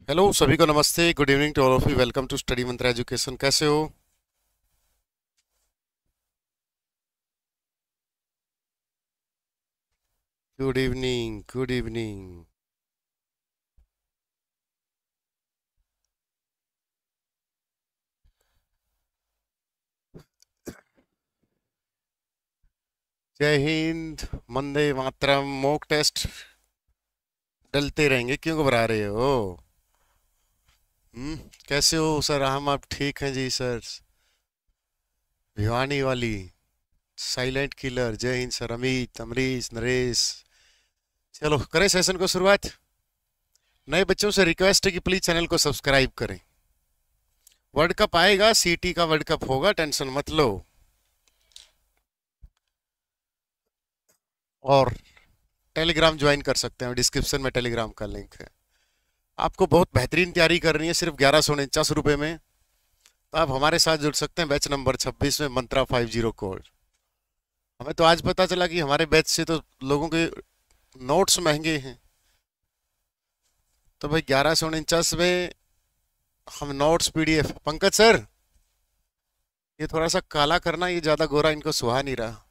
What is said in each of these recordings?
Hello सभी को नमस्ते। Good evening to all of you. Welcome to study Mantra education. कैसे हो? Good evening, good evening. जय हिंद, वंदे मातरम। मॉक टेस्ट डलते रहेंगे, क्यों घबरा रहे हो? कैसे हो सर? हम आप ठीक हैं जी सर। भिवानी वाली साइलेंट किलर। जय हिंद सर। अमित, अमरीश, नरेश। चलो करें सेशन को शुरुआत। नए बच्चों से रिक्वेस्ट है कि प्लीज चैनल को सब्सक्राइब करें। वर्ल्ड कप आएगा, सीटी का वर्ल्ड कप होगा, टेंशन मत लो। और टेलीग्राम ज्वाइन कर सकते हैं, डिस्क्रिप्शन में टेलीग्राम का लिंक है। आपको बहुत बेहतरीन तैयारी करनी है सिर्फ 1149 रुपये में, तो आप हमारे साथ जुड़ सकते हैं बैच नंबर 26 में, मंत्रा 50 कोड। हमें तो आज पता चला कि हमारे बैच से तो लोगों के नोट्स महंगे हैं। तो भाई 1149 में हम नोट्स पीडीएफ। पंकज सर, ये थोड़ा सा काला करना, ये ज्यादा गोरा इनको सुहा नहीं रहा।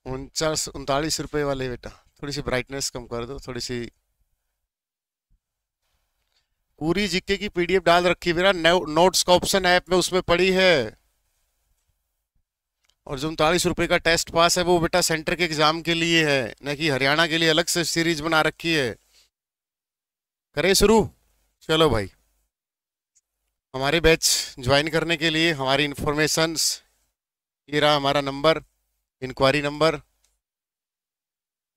39 वाले बेटा, थोड़ी सी ब्राइटनेस कम कर दो, थोड़ी सी। पूरी जीके की पीडीएफ डाल रखी है मेरा नोट्स का ऑप्शन ऐप में, उसमें पड़ी है। और जो 39 रुपये का टेस्ट पास है वो बेटा सेंटर के एग्जाम के लिए है, न कि हरियाणा के लिए अलग से सीरीज बना रखी है। करें शुरू? चलो भाई, हमारे बैच ज्वाइन करने के लिए हमारी इंफॉर्मेशंस, ये रहा हमारा नंबर, इंक्वायरी नंबर।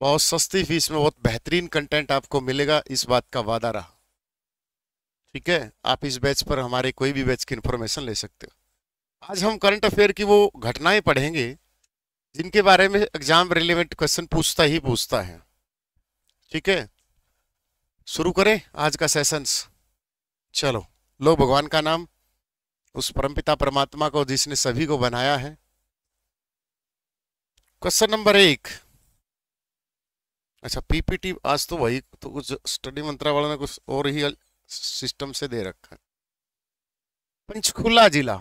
बहुत सस्ती फीस में बहुत बेहतरीन कंटेंट आपको मिलेगा, इस बात का वादा रहा। ठीक है, आप इस बैच पर हमारे कोई भी बैच की इंफॉर्मेशन ले सकते हो। आज हम करंट अफेयर की वो घटनाएं पढ़ेंगे जिनके बारे में एग्जाम रिलेवेंट क्वेश्चन पूछता ही पूछता है। ठीक है, शुरू करें आज का सेशंस। चलो, लो भगवान का नाम, उस परमपिता परमात्मा को जिसने सभी को बनाया है। Question number 1। अच्छा, पीपीटी आज तो वही तो कुछ स्टडी मंत्रा वालों ने कुछ और ही सिस्टम से दे रखा है। पंचकुला जिला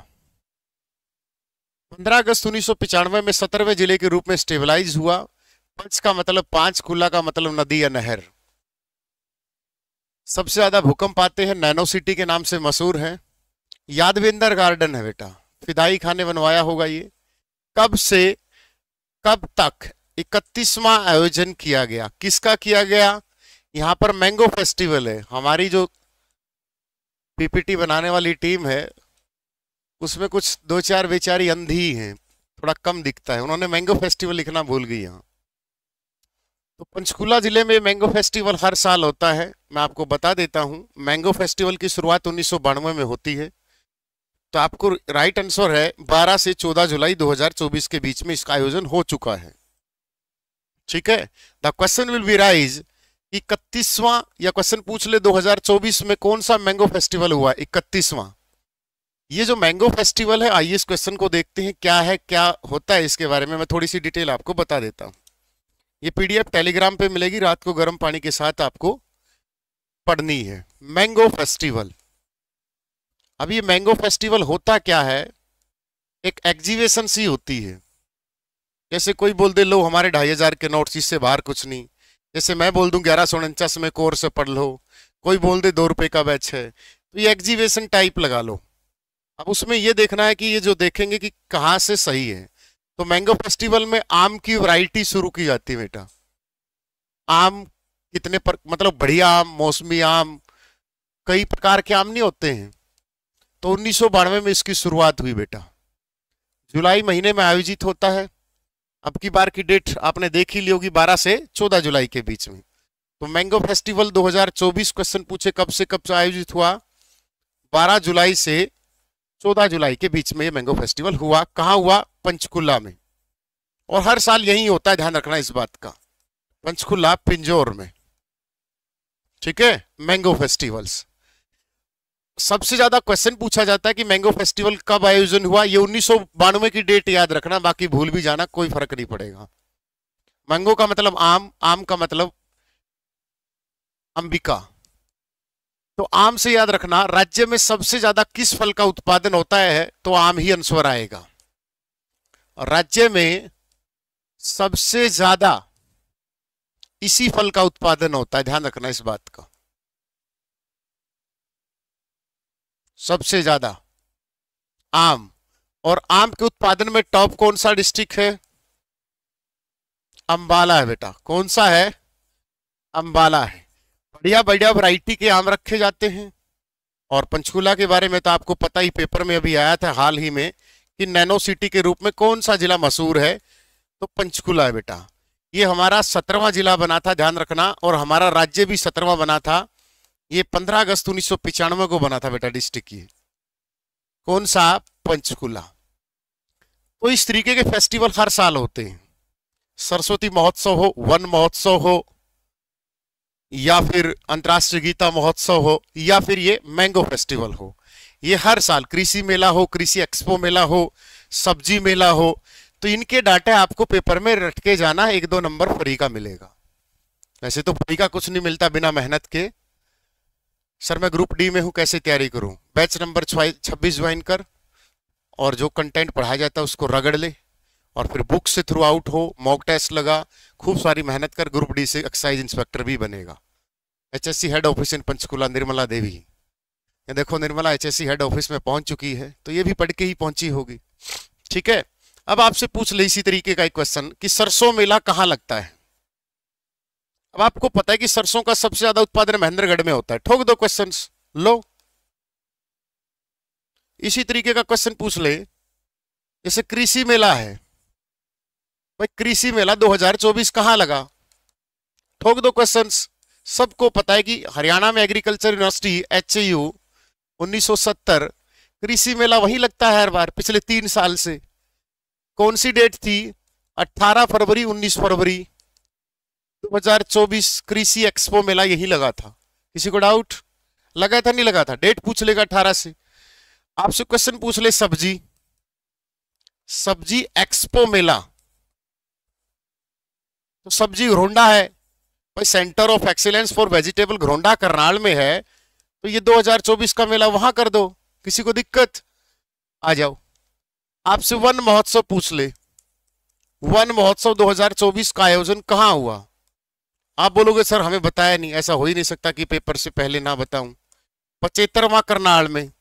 15 अगस्त 1995 में 17वें जिले के रूप में स्टेबलाइज हुआ। पंच का मतलब पांच, खुला का मतलब नदी या नहर। सबसे ज्यादा भूकंप आते हैं, नैनो सिटी के नाम से मशहूर है। यादवेंद्र गार्डन है बेटा, फिदाई खाने बनवाया होगा ये। कब से कब तक 31वां आयोजन किया गया? किसका किया गया? यहाँ पर मैंगो फेस्टिवल है। हमारी जो पीपीटी बनाने वाली टीम है उसमें कुछ दो चार बेचारी अंधी हैं, थोड़ा कम दिखता है, उन्होंने मैंगो फेस्टिवल लिखना भूल गई यहाँ। तो पंचकुला जिले में मैंगो फेस्टिवल हर साल होता है। मैं आपको बता देता हूँ, मैंगो फेस्टिवल की शुरुआत 1992 में होती है। तो आपको राइट आंसर है 12 से 14 जुलाई 2024 के बीच में इसका आयोजन हो चुका है। ठीक है, the question will be rise, 31वां, या क्वेश्चन पूछ ले 2024 में कौन सा मैंगो फेस्टिवल हुआ? 31वां। ये जो मैंगो फेस्टिवल है, आइए इस क्वेश्चन को देखते हैं क्या है, क्या होता है। इसके बारे में मैं थोड़ी सी डिटेल आपको बता देता हूँ। ये पीडीएफ टेलीग्राम पे मिलेगी, रात को गर्म पानी के साथ आपको पढ़नी है। मैंगो फेस्टिवल, अब ये मैंगो फेस्टिवल होता क्या है? एक एग्जीबिशन सी होती है। जैसे कोई बोल दे लो हमारे 2500 के नोट्स, इससे बाहर कुछ नहीं। जैसे मैं बोल दूं 1149 में कोर्स पढ़ लो, कोई बोल दे 2 रुपए का बैच है, तो ये एग्जीबिशन टाइप लगा लो। अब उसमें ये देखना है कि ये जो देखेंगे कि कहाँ से सही है। तो मैंगो फेस्टिवल में आम की वैरायटी शुरू की जाती है बेटा। आम कितने पर, मतलब बढ़िया आम, मौसमी आम, कई प्रकार के आम नहीं होते हैं। तो 1992 में इसकी शुरुआत हुई बेटा। जुलाई महीने में आयोजित होता है। अब की बार की डेट आपने देख ही ली होगी, 12 से 14 जुलाई के बीच में। तो मैंगो फेस्टिवल 2024 क्वेश्चन पूछे कब से कब से आयोजित हुआ? 12 जुलाई से 14 जुलाई के बीच में ये मैंगो फेस्टिवल हुआ। कहाँ हुआ? पंचकुला में। और हर साल यही होता है, ध्यान रखना इस बात का। पंचकुला, पिंजौर में। ठीक है, मैंगो फेस्टिवल्स। सबसे ज्यादा क्वेश्चन पूछा जाता है कि मैंगो फेस्टिवल कब आयोजन हुआ। ये 1992 की डेट याद रखना, बाकी भूल भी जाना, कोई फर्क नहीं पड़ेगा। मैंगो का मतलब आम, आम का मतलब अंबिका। तो आम से याद रखना, राज्य में सबसे ज्यादा किस फल का उत्पादन होता है, तो आम ही आंसर आएगा। राज्य में सबसे ज्यादा इसी फल का उत्पादन होता है, ध्यान रखना इस बात का। सबसे ज्यादा आम, और आम के उत्पादन में टॉप कौन सा डिस्ट्रिक्ट है? अंबाला है बेटा। कौन सा है? अंबाला है। बढ़िया बढ़िया वैरायटी के आम रखे जाते हैं। और पंचकुला के बारे में तो आपको पता ही, पेपर में अभी आया था हाल ही में कि नैनो सिटी के रूप में कौन सा जिला मशहूर है, तो पंचकुला है बेटा। ये हमारा 17वां जिला बना था, ध्यान रखना, और हमारा राज्य भी 17वां बना था। ये 15 अगस्त 1995 को बना था बेटा डिस्ट्रिक्ट। ये कौन सा? पंचकुला। तो इस तरीके के फेस्टिवल हर साल होते हैं। सरस्वती महोत्सव हो, वन महोत्सव हो, या फिर अंतर्राष्ट्रीय गीता महोत्सव हो, या फिर ये मैंगो फेस्टिवल हो, ये हर साल, कृषि मेला हो, कृषि एक्सपो मेला हो, सब्जी मेला हो, तो इनके डाटा आपको पेपर में रट के जाना, 1-2 नंबर फ्री का मिलेगा। वैसे तो फ्री का कुछ नहीं मिलता बिना मेहनत के। सर मैं ग्रुप डी में हूं, कैसे तैयारी करूं? बैच नंबर 26 ज्वाइन कर, और जो कंटेंट पढ़ाया जाता है उसको रगड़ ले, और फिर बुक से थ्रू आउट हो, मॉक टेस्ट लगा, खूब सारी मेहनत कर, ग्रुप डी से एक्साइज इंस्पेक्टर भी बनेगा। HSC head office in Panchkula, Nirmala Devi. ये देखो निर्मला एचएससी हेड ऑफिस में पहुंच चुकी है, तो ये भी पढ़ के ही पहुंची होगी। ठीक है, अब आपसे पूछ ले इसी तरीके का एक क्वेश्चन कि सरसों मेला कहां लगता है? अब आपको पता है कि सरसों का सबसे ज्यादा उत्पादन महेंद्रगढ़ में होता है। ठोक दो क्वेश्चन, लो। इसी तरीके का क्वेश्चन पूछ ले, जैसे कृषि मेला है, भाई कृषि मेला 2024 कहां लगा? ठोक दो क्वेश्चंस। सबको पता है कि हरियाणा में एग्रीकल्चर यूनिवर्सिटी HAU 1970 कृषि मेला वहीं लगता है हर बार, पिछले 3 साल से। कौन सी डेट थी? 18 फरवरी 19 फरवरी 2024 कृषि एक्सपो मेला यही लगा था। किसी को डाउट? लगा था नहीं लगा था? डेट पूछ लेगा 18 से। आपसे क्वेश्चन पूछ ले सब्जी, सब्जी एक्सपो मेला, तो सब्जी घरोंडा है भाई, centre of excellence for vegetable Gharaunda Karnal में है, तो ये 2024 का मेला वहां कर दो। किसी को दिक्कत? आ जाओ। आपसे वन महोत्सव पूछ ले, वन महोत्सव 2024 का आयोजन कहां हुआ? आप बोलोगे सर हमें बताया नहीं, ऐसा हो ही नहीं सकता कि पेपर से पहले ना बताऊं। 75वां करनाल में।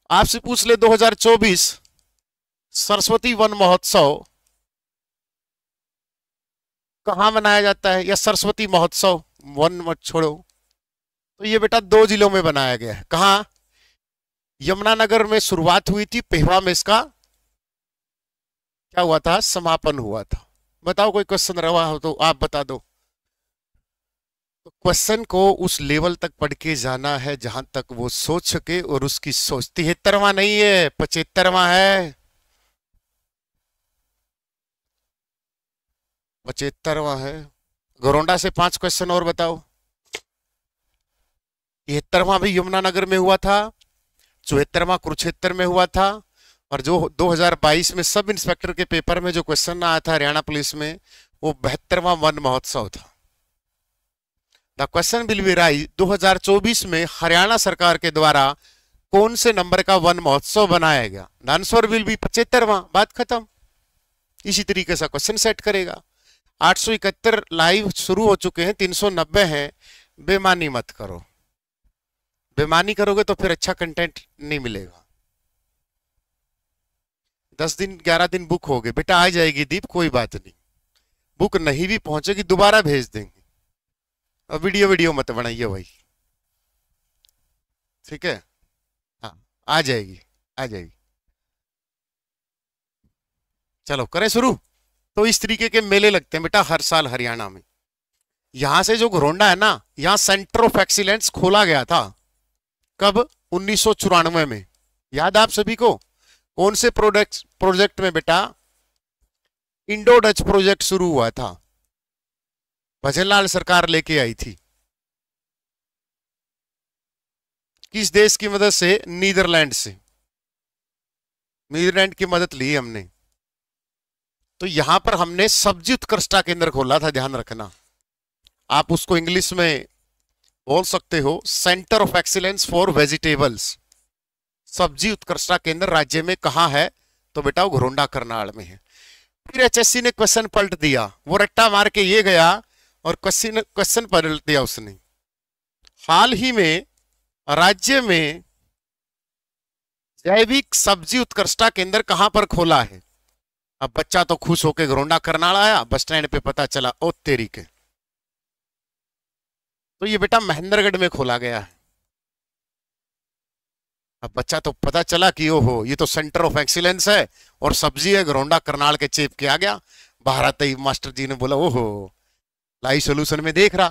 आपसे पूछ ले 2024 सरस्वती वन महोत्सव कहां मनाया जाता है, या सरस्वती महोत्सव, वन मत छोड़ो, तो ये बेटा 2 जिलों में बनाया गया है। कहां? यमुनानगर में शुरुआत हुई थी, पेहवा में इसका क्या हुआ था? समापन हुआ था। बताओ कोई क्वेश्चन रहा हो तो आप बता दो। तो क्वेश्चन को उस लेवल तक पढ़ के जाना है जहां तक वो सोच सके, और उसकी सोच 73वां नहीं है, 75वां है। 75वां है। घरोंडा से 5 क्वेश्चन और बताओ। 73वां भी यमुनानगर में हुआ था, 74वां कुरुक्षेत्र में हुआ था, और जो 2022 में सब इंस्पेक्टर के पेपर में जो क्वेश्चन आया था हरियाणा पुलिस में, वो 72वां वन महोत्सव था। The question will be rise, 2024 में हरियाणा सरकार के द्वारा कौन से नंबर का वन महोत्सव बनाया गया? द आंसर विल बी 75वां। बात खत्म। इसी तरीके से क्वेश्चन सेट करेगा। 871 लाइव शुरू हो चुके हैं, 390 हैं। बेमानी मत करो, बेमानी करोगे तो फिर अच्छा कंटेंट नहीं मिलेगा। 10 दिन 11 दिन बुक हो गए बेटा, आ जाएगी दीप, कोई बात नहीं। बुक नहीं भी पहुंचेगी दोबारा भेज देंगे। अब वीडियो मत बनाइए भाई, ठीक है? हाँ, आ जाएगी, आ जाएगी। चलो करें शुरू। तो इस तरीके के मेले लगते हैं बेटा हर साल हरियाणा में। यहां से जो घरोंडा है ना, यहां सेंटर ऑफ एक्सीलेंस खोला गया था। कब? 1994 में। याद आप सभी को? कौन से प्रोजेक्ट में बेटा? इंडो डच प्रोजेक्ट शुरू हुआ था, भजनलाल सरकार लेके आई थी। किस देश की मदद से? नीदरलैंड से। नीदरलैंड की मदद ली हमने। तो यहां पर हमने सब्जी उत्कृष्टता केंद्र खोला था, ध्यान रखना। आप उसको इंग्लिश में बोल सकते हो centre of excellence for vegetables. सब्जी उत्कृष्टता केंद्र राज्य में कहाँ है? तो बेटा वो घरोंडा करनाल में है। फिर एचएससी ने क्वेश्चन पलट दिया, वो रट्टा मार के ये गया और क्वेश्चन पलट दिया उसने। हाल ही में राज्य में जैविक सब्जी उत्कृष्टता केंद्र कहां पर खोला है? अब बच्चा तो खुश होकर घरोंडा करनाल आया, बस स्टैंड पे पता चला ओ तेरी के, तो ये बेटा महेंद्रगढ़ में खोला गया है। अब बच्चा तो पता चला कि ओहो ये तो सेंटर ऑफ एक्सीलेंस है और सब्जी है, घरोंडा करनाल के चेप के आ गया। बाहर आते ही मास्टर जी ने बोला ओहो लाइव सोल्यूशन में देख रहा।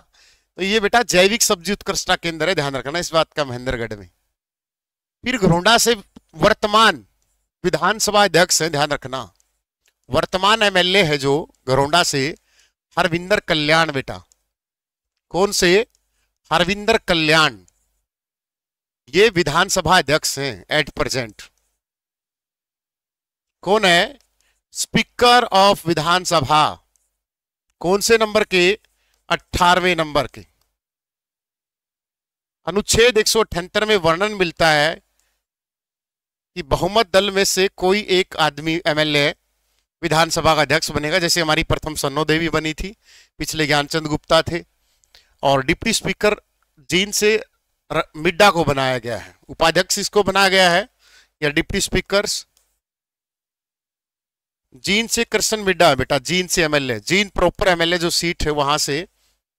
तो ये बेटा जैविक सब्जी उत्कृष्टता केंद्र है, ध्यान रखना इस बात का, महेंद्रगढ़ में। फिर घरोंडा से वर्तमान विधानसभा अध्यक्ष है, ध्यान रखना, वर्तमान एमएलए है जो घरोंडा से, हरविंदर कल्याण बेटा। कौन से? हरविंदर कल्याण। ये विधानसभा अध्यक्ष हैं एट प्रेजेंट। कौन है? स्पीकर ऑफ विधानसभा। कौन से नंबर के? 18वें नंबर के। अनुच्छेद 178 में वर्णन मिलता है कि बहुमत दल में से कोई एक आदमी एमएलए विधानसभा का अध्यक्ष बनेगा। जैसे हमारी प्रथम सन्नो देवी बनी थी, पिछले ज्ञानचंद गुप्ता थे, और डिप्टी स्पीकर जीन से मिड्डा को बनाया गया है, उपाध्यक्ष इसको बनाया गया है, या डिप्टी स्पीकर जीन से कृष्ण मिड्डा है बेटा, जीन से एमएलए, जीन प्रॉपर एमएलए जो सीट है वहां से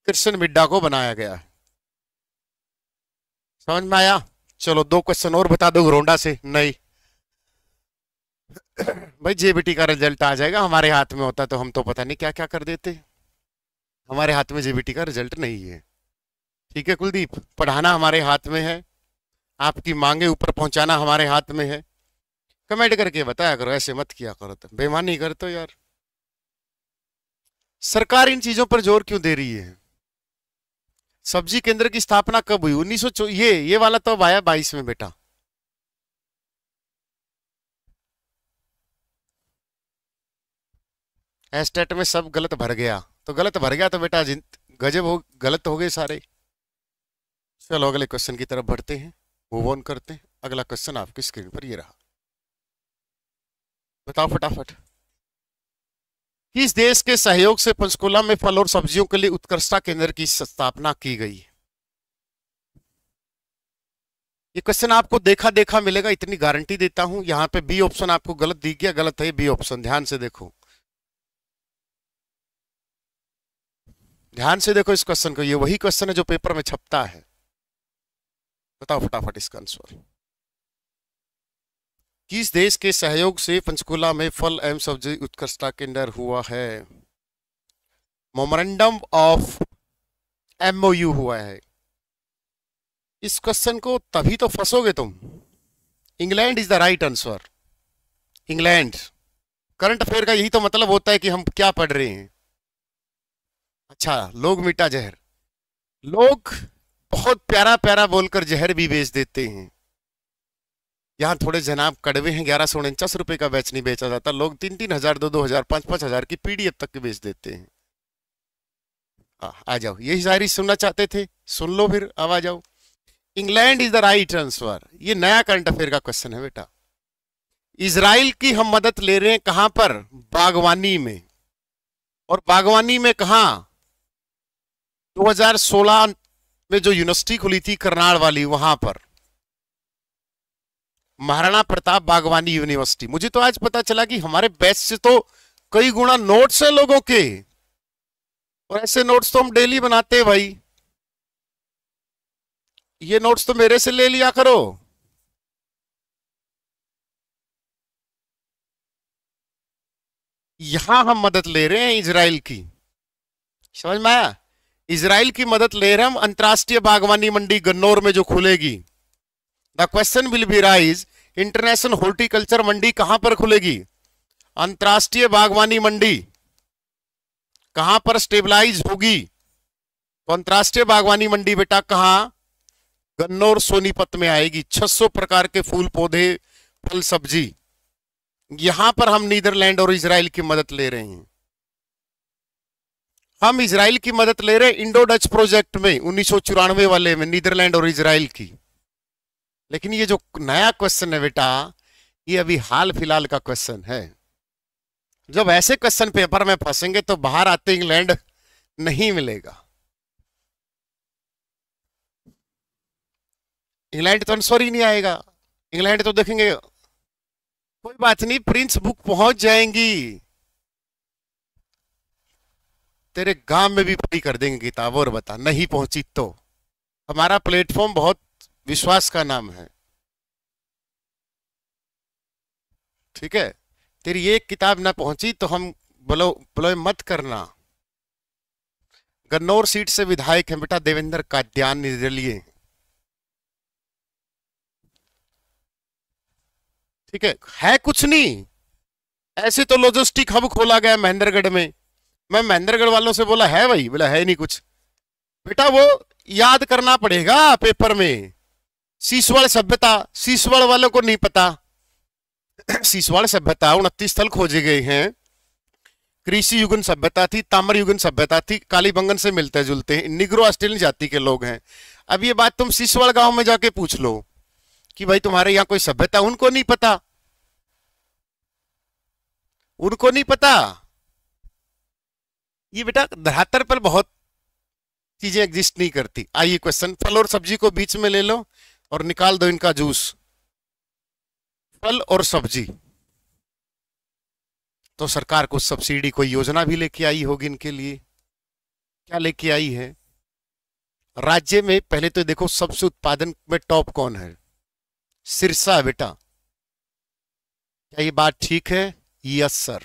कृष्ण मिड्डा को बनाया गया है। समझ में आया? चलो 2 क्वेश्चन और बता दो घरोंडा से। नहीं भाई जेबीटी का रिजल्ट आ जाएगा, हमारे हाथ में होता तो हम तो पता नहीं क्या क्या कर देते। हमारे हाथ में जेबीटी का रिजल्ट नहीं है। ठीक है कुलदीप, पढ़ाना हमारे हाथ में है, आपकी मांगे ऊपर पहुंचाना हमारे हाथ में है। कमेंट करके बताया करो, ऐसे मत किया करो, तो बेईमानी करते हो यार। सरकार इन चीजों पर जोर क्यों दे रही है? सब्जी केंद्र की स्थापना कब हुई? 1900, ये वाला तो अब आया 22 में बेटा। एस्टेट में सब गलत भर गया, तो गलत भर गया तो बेटा गजब हो, गलत हो गए सारे। चलो अगले क्वेश्चन की तरफ बढ़ते हैं, मूव ऑन करते हैं। अगला क्वेश्चन आपकी स्क्रीन पर ये रहा, बताओ फटाफट। किस देश के सहयोग से पंचकुला में फल और सब्जियों के लिए उत्कृष्टता केंद्र की स्थापना की गई? ये क्वेश्चन आपको देखा देखा मिलेगा, इतनी गारंटी देता हूं। यहां पे बी ऑप्शन आपको गलत दिख गया, गलत है बी ऑप्शन, ध्यान से देखो, ध्यान से देखो इस क्वेश्चन को, ये वही क्वेश्चन है जो पेपर में छपता है। बताओ फटाफट इसका आंसर। किस देश के सहयोग से पंचकुला में फल एवं सब्जी उत्कृष्टता केंद्र हुआ है? मेमोरेंडम ऑफ एमओयू हुआ है। इस क्वेश्चन को तभी तो फंसोगे तुम। England is the right answer. England. Current affair का यही तो मतलब होता है कि हम क्या पढ़ रहे हैं। अच्छा, लोग मीठा जहर, लोग बहुत प्यारा प्यारा बोलकर जहर भी बेच देते हैं। यहाँ थोड़े जनाब कड़वे हैं, 1149 रुपए का बैच नहीं बेचा जाता, लोग 3-3 हजार, 2-2 हजार, 5-5 हजार की पीडीएफ तक के बेच देते हैं। आ जाओ, यही शायरी सुनना चाहते थे, सुन लो फिर, अब आ जाओ। England is the right answer. ये नया करंट अफेयर का क्वेश्चन है बेटा। इजराइल की हम मदद ले रहे हैं कहां पर? बागवानी में। और बागवानी में कहां? 2016 में जो यूनिवर्सिटी खुली थी करनाल वाली, वहां पर महाराणा प्रताप बागवानी यूनिवर्सिटी। मुझे तो आज पता चला कि हमारे बैच से तो कई गुना नोट्स है लोगों के, और ऐसे नोट्स तो हम डेली बनाते हैं भाई। ये नोट्स तो मेरे से ले लिया करो। यहां हम मदद ले रहे हैं इजराइल की, समझ में आया? इजराइल की मदद ले रहे हैं हम अंतरराष्ट्रीय बागवानी मंडी गन्नौर में जो खुलेगी। The question will be rise, international horticulture मंडी कहां पर खुलेगी? अंतरराष्ट्रीय बागवानी मंडी कहां पर स्टेबलाइज होगी? तो अंतरराष्ट्रीय बागवानी मंडी बेटा कहां? गन्नौर सोनीपत में आएगी। 600 प्रकार के फूल पौधे, फल सब्जी, यहां पर हम नीदरलैंड और इजराइल की मदद ले रहे हैं। हम इजराइल की मदद ले रहे इंडो डच प्रोजेक्ट में 1994 वाले में, नीदरलैंड और इजराइल की। लेकिन ये जो नया क्वेश्चन है बेटा, ये अभी हाल फिलहाल का क्वेश्चन है। जब ऐसे क्वेश्चन पेपर में फंसेंगे तो बाहर आते इंग्लैंड नहीं मिलेगा। इंग्लैंड तो आंसर ही नहीं आएगा। इंग्लैंड तो देखेंगे कोई बात नहीं, प्रिंस बुक पहुंच जाएंगी, तेरे गांव में भी पढ़ी कर देंगे किताब, और बता नहीं पहुंची तो। हमारा प्लेटफॉर्म बहुत विश्वास का नाम है, ठीक है। तेरी एक किताब ना पहुंची तो हम बोलो बोलो मत करना। गन्नौर सीट से विधायक है बेटा देवेंद्र कात्यायन, निर्दलीय, ठीक है कुछ नहीं। ऐसे तो लॉजिस्टिक हब खोला गया महेंद्रगढ़ में। मैं महेंद्रगढ़ वालों से बोला है भाई, बोला है नहीं कुछ। बेटा वो याद करना पड़ेगा पेपर में। सीसवाड़ सभ्यता, सीसवाड़ वालों को नहीं पता। सीसवाड़ सभ्यता 29 स्थल खोजे गए हैं। कृषि युगन सभ्यता थी, ताम्र युगन सभ्यता थी, कालीबंगन से मिलते जुलते हैं, निग्रो ऑस्ट्रेलियन जाति के लोग हैं। अब ये बात तुम सीसवाड़ गांव में जाके पूछ लो कि भाई तुम्हारे यहाँ कोई सभ्यता, उनको नहीं पता, उनको नहीं पता। ये बेटा धरातल पर बहुत चीजें एग्जिस्ट नहीं करती। आइए क्वेश्चन, फल और सब्जी को बीच में ले लो और निकाल दो इनका जूस। फल और सब्जी, तो सरकार को सब्सिडी कोई योजना भी लेके आई होगी इनके लिए। क्या लेके आई है? राज्य में पहले तो देखो सबसे उत्पादन में टॉप कौन है? सिरसा है बेटा। क्या ये बात ठीक है? Yes sir.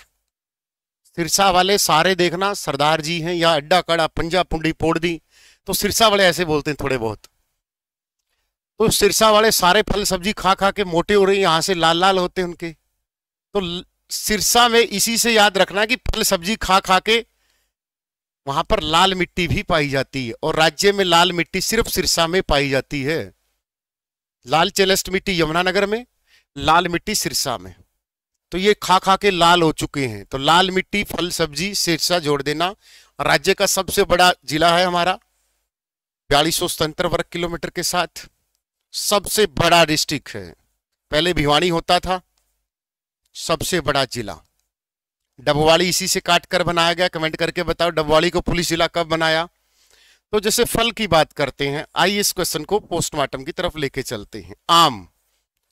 सिरसा वाले सारे देखना सरदार जी हैं या अड्डा कड़ा पंजा पुंडी पोड़ दी, तो सिरसा वाले ऐसे बोलते हैं थोड़े बहुत। तो सिरसा वाले सारे फल सब्जी खा खा के मोटे हो रहे हैं, यहां से लाल लाल होते हैं उनके। तो सिरसा में इसी से याद रखना कि फल सब्जी खा खा के वहां पर लाल मिट्टी भी पाई जाती है, और राज्य में लाल मिट्टी सिर्फ सिरसा में पाई जाती है। लाल चेलेस्ट मिट्टी यमुनानगर में, लाल मिट्टी सिरसा में। तो ये खा खा के लाल हो चुके हैं, तो लाल मिट्टी फल सब्जी सिरसा जोड़ देना। राज्य का सबसे बड़ा जिला है हमारा, 4277 वर्ग किलोमीटर के साथ सबसे बड़ा डिस्ट्रिक्ट है। पहले भिवानी होता था, सबसे बड़ा जिला। डबवाड़ी इसी से काट कर बनाया गया। कमेंट करके बताओ डबवाड़ी को पुलिस जिला कब बनाया। तो जैसे फल की बात करते हैं, आइए इस क्वेश्चन को पोस्टमार्टम की तरफ लेके चलते हैं। आम,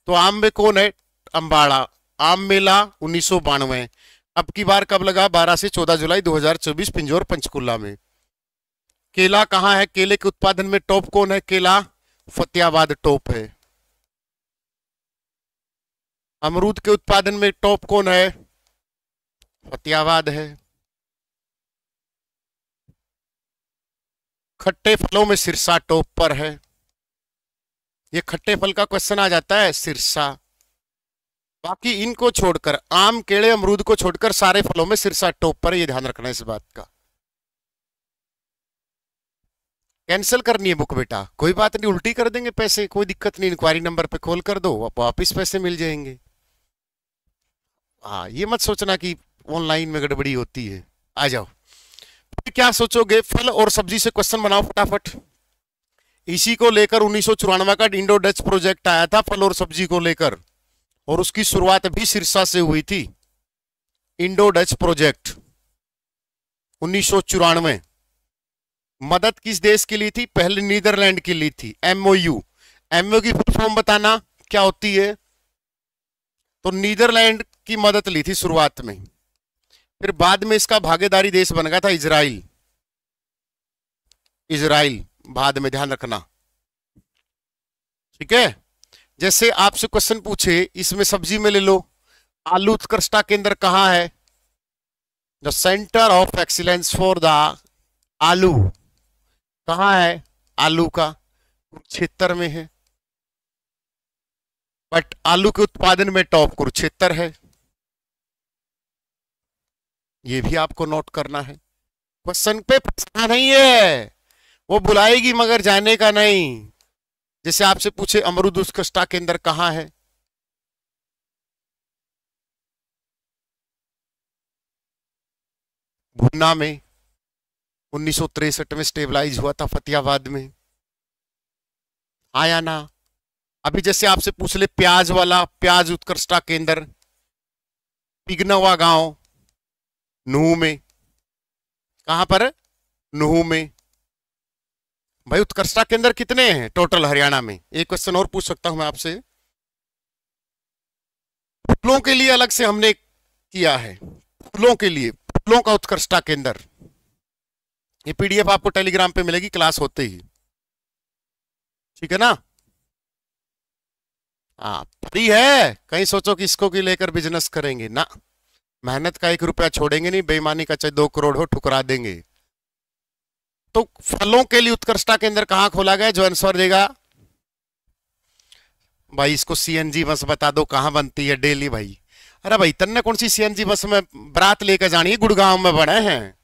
तो आम में कौन है? अंबाड़ा। आम मेला 1992, अब की बार कब लगा? 12 से 14 जुलाई 2024 पिंजौर पंचकुला में। केला कहाँ है? केले के उत्पादन में टॉप कौन है? केला फतेहाबाद टॉप है। अमरूद के उत्पादन में टॉप कौन है? फतेहाबाद है। खट्टे फलों में सिरसा टॉप पर है। ये खट्टे फल का क्वेश्चन आ जाता है, सिरसा। बाकी इनको छोड़कर, आम केले अमरूद को छोड़कर सारे फलों में सिरसा टॉप पर है, ये ध्यान रखना इस बात का। कैंसिल करनी है बुक बेटा, कोई बात नहीं, उल्टी कर देंगे पैसे, कोई दिक्कत नहीं। इंक्वायरी नंबर पे कॉल कर दो, वापिस पैसे मिल जाएंगे। हाँ, ये मत सोचना कि ऑनलाइन में गड़बड़ी होती है। आ जाओ, फिर क्या सोचोगे? फल और सब्जी से क्वेश्चन बनाओ फटाफट। इसी को लेकर 1994 का इंडो डच प्रोजेक्ट आया था, फल और सब्जी को लेकर, और उसकी शुरुआत भी सिरसा से हुई थी। Indo Dutch project 1994। मदद किस देश की ली थी? पहले नीदरलैंड की ली थी। एमओयू, एमओयू की फुल फॉर्म बताना क्या होती है? तो नीदरलैंड की मदद ली थी शुरुआत में, फिर बाद में इसका भागीदारी देश बन गया था इजराइल। इजराइल बाद में, ध्यान रखना, ठीक है। जैसे आपसे क्वेश्चन पूछे, इसमें सब्जी में ले लो, आलू उत्कृष्टता केंद्र कहां है? The centre of excellence for the आलू कहां है? आलू का कुरुक्षेत्र में है। बट आलू के उत्पादन में टॉप कुरुक्षेत्र है, ये भी आपको नोट करना है। क्वेश्चन पे फंसना नहीं है, वो बुलाएगी मगर जाने का नहीं। जैसे आपसे पूछे अमरूद उत्कृष्टता केंद्र कहां है? भुन्ना में। 1963 में स्टेबलाइज हुआ था फतेहाबाद में। आया ना। अभी जैसे आपसे पूछ ले प्याज वाला, प्याज उत्कृष्टता केंद्र पिगनवा गांव नूह में। कहां पर? नूह में। भाई उत्कृष्टता केंद्र कितने हैं टोटल हरियाणा में? एक क्वेश्चन और पूछ सकता हूं मैं आपसे। फूलों के लिए अलग से हमने किया है, फूलों के लिए, फूलों का उत्कृष्टता केंद्र। ये पीडीएफ आपको टेलीग्राम पे मिलेगी क्लास होते ही, ठीक है ना? हाँ फ्री है, कहीं सोचो कि इसको की लेकर बिजनेस करेंगे ना। मेहनत का 1 रुपया छोड़ेंगे नहीं, बेईमानी का चाहे 2 करोड़ हो ठुकरा देंगे। तो फलों के लिए उत्कृष्टता केंद्र कहां खोला गया? जो आंसर देगा भाई इसको सीएनजी बस बता दो कहां बनती है डेली भाई। अरे भाई तन्ने कौन सी सीएनजी बस में बारात लेकर जानी है? गुड़गांव में बने हैं,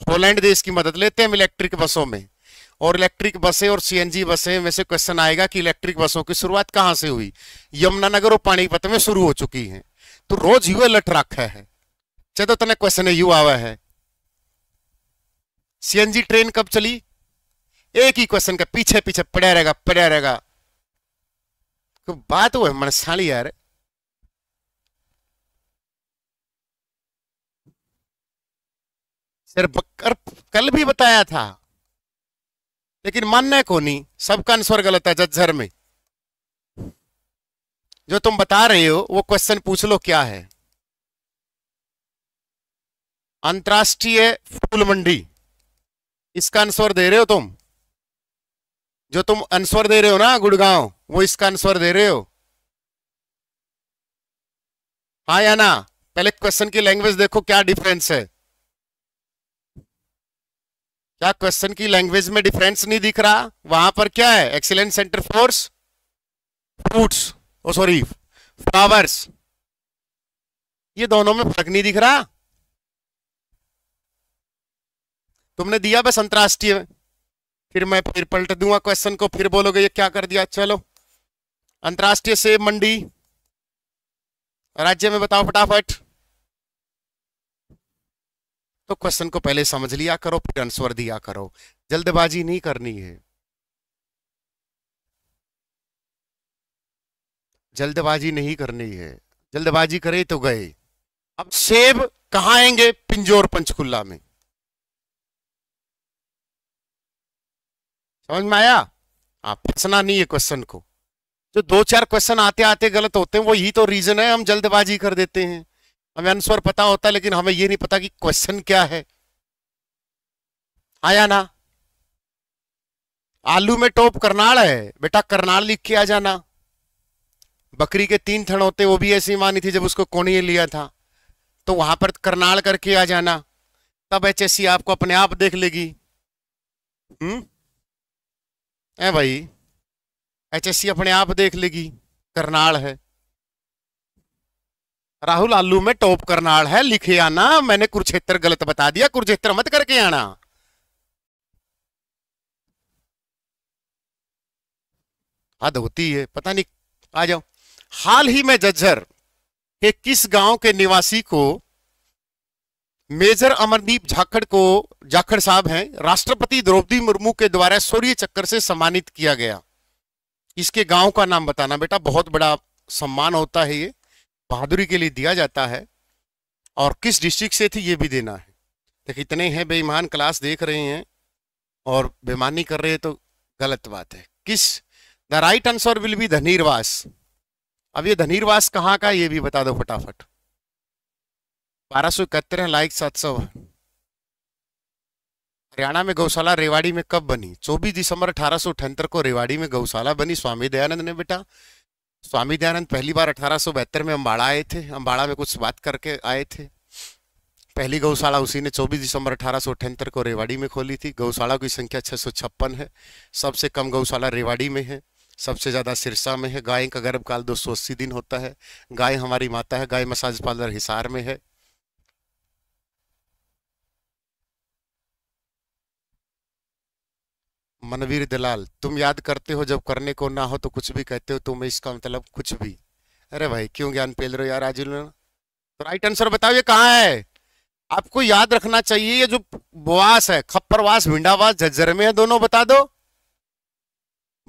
हॉलैंड देश की मदद लेते हैं हम इलेक्ट्रिक बसों में। और इलेक्ट्रिक बसें और सीएनजी बसें में से क्वेश्चन आएगा कि इलेक्ट्रिक बसों की शुरुआत कहां से हुई? यमुनानगर और पानीपत में शुरू हो चुकी है। तो रोज यू अलर्ट रखा है, चलो तने क्वेश्चन यू आवा है सीएनजी ट्रेन कब चली? एक ही क्वेश्चन का पीछे पीछे पड़ा रहेगा, पड़ा रहेगा। तो बात वो है मनसाली यार। सर बकर कल भी बताया था, लेकिन मानने को नहीं, सबका आंसर गलत है झज्जर में। जो तुम बता रहे हो वो क्वेश्चन पूछ लो क्या है। अंतरराष्ट्रीय फूल मंडी, इसका आंसर दे रहे हो तुम? जो तुम आंसर दे रहे हो ना गुड़गांव, वो इसका आंसर दे रहे हो? हाँ या ना? पहले क्वेश्चन की लैंग्वेज देखो क्या डिफरेंस है। क्या क्वेश्चन की लैंग्वेज में डिफरेंस नहीं दिख रहा? वहां पर क्या है? एक्सीलेंस सेंटर फोर्स फ्रूट्स, ओ सॉरी फ्लावर्स, ये दोनों में फर्क नहीं दिख रहा। तुमने दिया बस अंतरराष्ट्रीय में, फिर मैं फिर पलट दूंगा क्वेश्चन को, फिर बोलोगे ये क्या कर दिया। चलो अंतरराष्ट्रीय सेब मंडी राज्य में बताओ फटाफट। तो क्वेश्चन को पहले समझ लिया करो, फिर आंसर दिया करो, जल्दबाजी नहीं करनी है, जल्दबाजी नहीं करनी है। जल्दबाजी करे तो गए। अब सेब कहां आएंगे? पिंजौर पंचकुला में। समझ में आया? आप फंसना नहीं है क्वेश्चन को। जो 2-4 क्वेश्चन आते आते गलत होते हैं, वो यही तो रीजन है, हम जल्दबाजी कर देते हैं। हमें आंसर पता होता है, लेकिन हमें ये नहीं पता कि क्वेश्चन क्या है। आया ना? आलू में टॉप करनाल है बेटा, करनाल लिख के आ जाना। बकरी के 3 थन होते, वो भी ऐसी मानी थी जब उसको कोणीय लिया था, तो वहां पर करनाल करके आ जाना, तब एचएससी आपको अपने आप देख लेगी। ए भाई एचएससी अपने आप देख लेगी, करनाल है। राहुल आलू में टॉप करनाल है लिखे आना। मैंने कुरुक्षेत्र गलत बता दिया, कुरुक्षेत्र मत करके आना। हद होती है, पता नहीं। आ जाओ। हाल ही में झज्जर के किस गांव के निवासी को मेजर अमरदीप जाखड़ साहब हैं, राष्ट्रपति द्रौपदी मुर्मू के द्वारा शौर्य चक्र से सम्मानित किया गया? इसके गांव का नाम बताना बेटा, बहुत बड़ा सम्मान होता है ये, बहादुरी के लिए दिया जाता है। और किस डिस्ट्रिक्ट से थी ये भी देना है। देखिए इतने हैं बेईमान क्लास देख रहे हैं और बेईमानी कर रहे हैं, तो गलत बात है। किस the right answer will be धनीरवास। अब ये धनीरवास कहाँ का ये भी बता दो फटाफट। 1271 है, लाइक 700। हरियाणा में गौशाला रेवाड़ी में कब बनी? 24 दिसंबर 1878 को रेवाड़ी में गौशाला बनी स्वामी दयानंद ने बेटा। स्वामी दयानंद पहली बार 1872 में अम्बाड़ा आए थे, अम्बाड़ा में कुछ बात करके आए थे। पहली गौशाला उसी ने 24 दिसंबर 1878 को रेवाड़ी में खोली थी। गौशाला की संख्या 656 है। सबसे कम गौशाला रेवाड़ी में है, सबसे ज्यादा सिरसा में है। गाय का गर्भकाल 280 दिन होता है। गाय हमारी माता है। गाय मसाज पार्लर हिसार में है। मनवीर दलाल, तुम याद करते हो जब करने को ना हो तो कुछ भी कहते हो, तुम्हें इसका मतलब कुछ भी। अरे भाई क्यों ज्ञान पेल रहे हो यार आज। तो राइट आंसर बताओ ये कहाँ है? आपको याद रखना चाहिए ये जो वास है, खप्परवास भिंडावास झज्जर में है, दोनों बता दो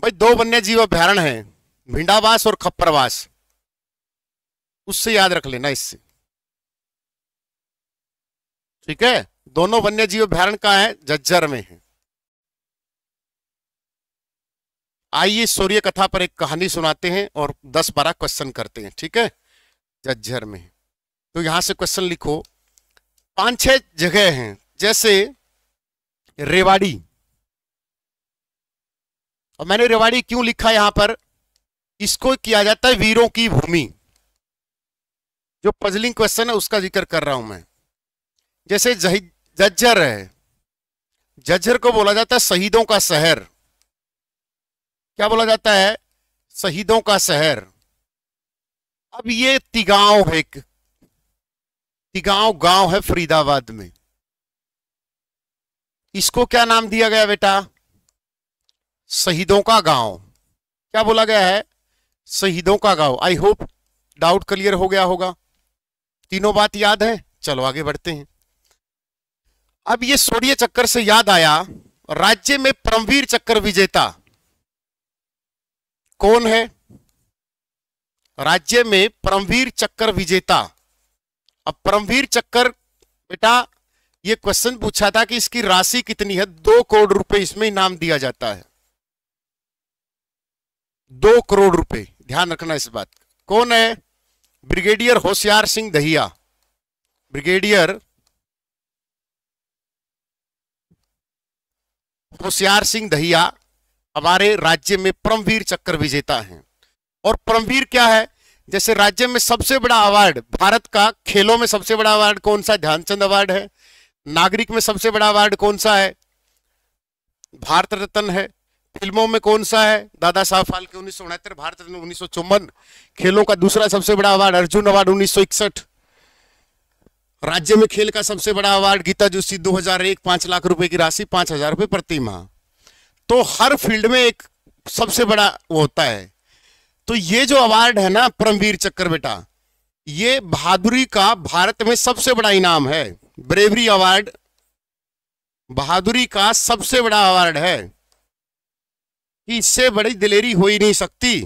भाई। दो वन्य जीव अभ्यारण्य है, भिंडावास और खप्परवास, उससे याद रख लेना इससे, ठीक है। दोनों वन्य जीव अभ्यारण्य का है, झज्जर में है। आइए सूर्य कथा पर एक कहानी सुनाते हैं और 10-12 क्वेश्चन करते हैं, ठीक है। झज्जर में तो यहां से क्वेश्चन लिखो। 5-6 जगह हैं, जैसे रेवाड़ी, और मैंने रेवाड़ी क्यों लिखा यहां पर, इसको किया जाता है वीरों की भूमि। जो पजलिंग क्वेश्चन है उसका जिक्र कर रहा हूं मैं। जैसे झज्जर है, झज्जर को बोला जाता है शहीदों का शहर। क्या बोला जाता है? शहीदों का शहर। अब ये तिगांव है, तिगांव गांव है फरीदाबाद में, इसको क्या नाम दिया गया बेटा? शहीदों का गांव। क्या बोला गया है? शहीदों का गांव। आई होप डाउट क्लियर हो गया होगा, तीनों बात याद है। चलो आगे बढ़ते हैं। अब ये सूर्य चक्कर से याद आया, राज्य में परमवीर चक्र विजेता कौन है? राज्य में परमवीर चक्र विजेता। अब परमवीर चक्र बेटा ये क्वेश्चन पूछा था कि इसकी राशि कितनी है? 2 करोड़ रुपए इसमें इनाम दिया जाता है, 2 करोड़ रुपए, ध्यान रखना इस बात। कौन है? ब्रिगेडियर होशियार सिंह दहिया। ब्रिगेडियर होशियार सिंह दहिया हमारे राज्य में परमवीर चक्र विजेता हैं। और परमवीर क्या है? जैसे राज्य में सबसे बड़ा अवार्ड भारत का, खेलों में सबसे बड़ा अवार्ड कौन सा? ध्यानचंद अवार्ड है। नागरिक में सबसे बड़ा अवार्ड कौन सा है? भारत रत्न है। फिल्मों में कौन सा है? दादा साहब फाल्के 1969, भारत रत्न 1954। खेलों का दूसरा सबसे बड़ा अवार्ड अर्जुन अवार्ड 1961। राज्य में खेल का सबसे बड़ा अवार्ड गीता जोशी 2001, 5 लाख रुपए की राशि, 5,000 रुपए प्रति माह। तो हर फील्ड में एक सबसे बड़ा वो होता है। तो ये जो अवार्ड है ना परमवीर चक्र बेटा, ये बहादुरी का भारत में सबसे बड़ा इनाम है। ब्रेवरी अवार्ड बहादुरी का सबसे बड़ा अवार्ड है, कि इससे बड़ी दिलेरी हो ही नहीं सकती।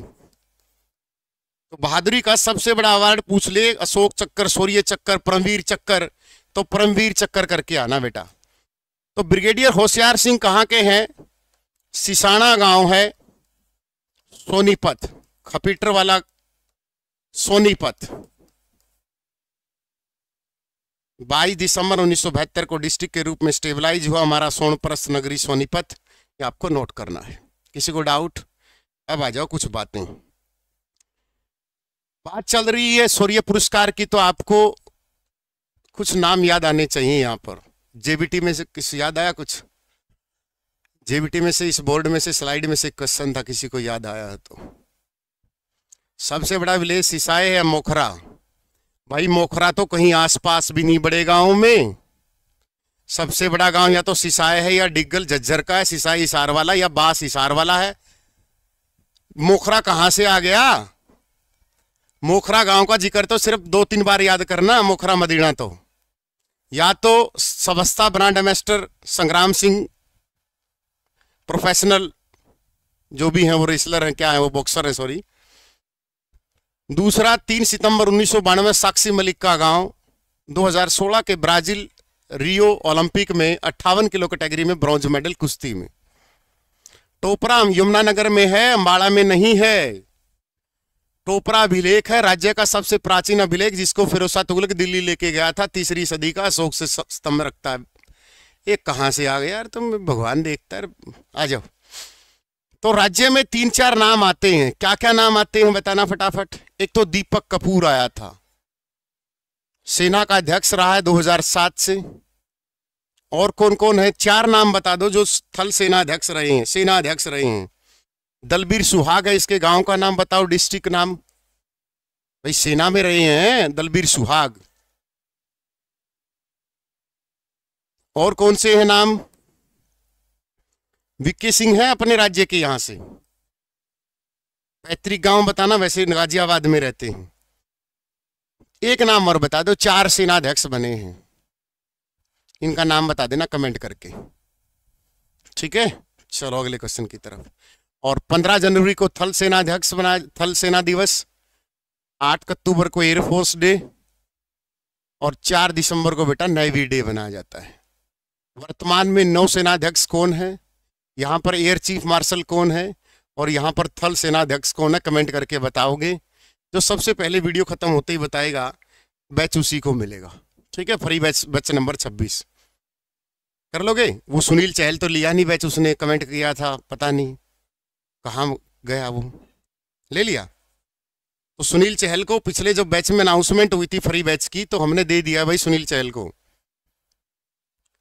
तो बहादुरी का सबसे बड़ा अवार्ड पूछ ले, अशोक चक्कर, शौर्य चक्कर, परमवीर चक्कर, तो परमवीर चक्कर करके आना बेटा। तो ब्रिगेडियर होशियार सिंह कहां के हैं? सिसाना गांव है, सोनीपत, खपीटर वाला सोनीपत। 22 दिसंबर 1972 को डिस्ट्रिक्ट के रूप में स्टेबलाइज हुआ हमारा सोनप्रस्थ नगरी सोनीपत। ये आपको नोट करना है। किसी को डाउट? अब आ जाओ कुछ बातें। बात चल रही है शौर्य पुरस्कार की, तो आपको कुछ नाम याद आने चाहिए। यहां पर जेबीटी में से किसी याद आया कुछ? जेबीटी में से, इस बोर्ड में से, स्लाइड में से क्वेश्चन था, किसी को याद आया है तो? सबसे बड़ा विलेज सिसाई है, मोखरा। भाई मोखरा तो कहीं आसपास भी नहीं बड़े गांव में। सबसे बड़ा गांव या तो सिसाई है या डिग्गल झज्जर का है, सिसाई हिसार वाला या बास हिसार वाला है। मोखरा कहां से आ गया? मोखरा गांव का जिक्र तो सिर्फ 2-3 बार याद करना। मोखरा मदीना तो या तो सबस्ता ब्रांड एम्बेसडर संग्राम सिंह, प्रोफेशनल जो भी हैं, वो रेसलर हैं, क्या है वो, बॉक्सर है सॉरी। दूसरा 3 सितंबर 1992 साक्षी मलिक का गांव। 2016 के ब्राजील रियो ओलंपिक में 58 किलो कैटेगरी में ब्रॉन्ज मेडल कुश्ती में। टोपरा यमुनानगर में है, अंबाड़ा में नहीं है। टोपरा अभिलेख है राज्य का सबसे प्राचीन अभिलेख, जिसको फिरोज शाह तुगलक दिल्ली लेके गया था 3री सदी का, अशोक से स्तंभ रखता है। ये कहां से आ गया यार, तुम भगवान देखता है। आ जाओ। तो राज्य में 3-4 नाम आते हैं। क्या क्या नाम आते हैं बताना फटाफट। एक तो दीपक कपूर आया था, सेना का अध्यक्ष रहा है 2007 से। और कौन कौन है? 4 नाम बता दो जो थल सेना अध्यक्ष रहे हैं, सेना अध्यक्ष रहे हैं। दलबीर सुहाग है, इसके गांव का नाम बताओ, डिस्ट्रिक्ट नाम। भाई सेना में रहे हैं दलबीर सुहाग। और कौन से हैं नाम? विक्की सिंह है अपने राज्य के, यहां से। पैतृक गांव बताना, वैसे गाजियाबाद में रहते हैं। एक नाम और बता दो, 4 सेनाध्यक्ष बने हैं। इनका नाम बता देना कमेंट करके, ठीक है। चलो अगले क्वेश्चन की तरफ। और 15 जनवरी को थल सेना अध्यक्ष बना, थल सेना दिवस, 8 अक्टूबर को एयरफोर्स डे, और 4 दिसंबर को बेटा नेवी डे बनाया जाता है। वर्तमान में नौसेना अध्यक्ष कौन है, यहाँ पर एयर चीफ मार्शल कौन है, और यहाँ पर थल सेना अध्यक्ष कौन है, कमेंट करके बताओगे। जो सबसे पहले वीडियो खत्म होते ही बताएगा बैच उसी को मिलेगा, ठीक है। फ्री बैच, बैच नंबर 26 कर लोगे। वो सुनील चहल तो लिया नहीं बैच, उसने कमेंट किया था, पता नहीं कहाँ गया, वो ले लिया। तो सुनील चहल को पिछले जो बैच में अनाउंसमेंट हुई थी फ्री बैच की, तो हमने दे दिया भाई सुनील चहल को।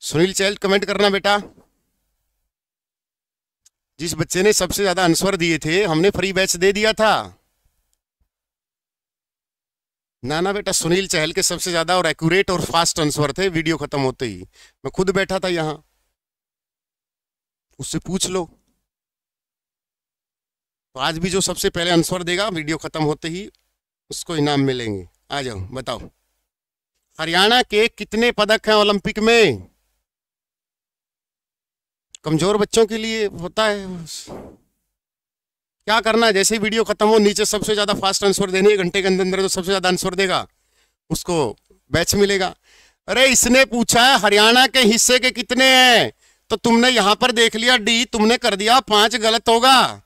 सुनील चहल कमेंट करना बेटा। जिस बच्चे ने सबसे ज्यादा आंसर दिए थे हमने फ्री बैच दे दिया था। ना ना बेटा, सुनील चहल के सबसे ज्यादा और एक्यूरेट और फास्ट आंसर थे वीडियो खत्म होते ही। मैं खुद बैठा था यहां, उससे पूछ लो। तो आज भी जो सबसे पहले आंसर देगा वीडियो खत्म होते ही उसको इनाम मिलेंगे। आ जाओ बताओ, हरियाणा के कितने पदक हैं ओलंपिक में? कमजोर बच्चों के लिए होता है। क्या करना है, जैसे ही वीडियो खत्म हो नीचे सबसे ज्यादा फास्ट आंसर देने, 1 घंटे के अंदर अंदर जो सबसे ज्यादा आंसर देगा उसको बैच मिलेगा। अरे इसने पूछा है हरियाणा के हिस्से के कितने हैं, तो तुमने यहां पर देख लिया डी, तुमने कर दिया 5, गलत होगा,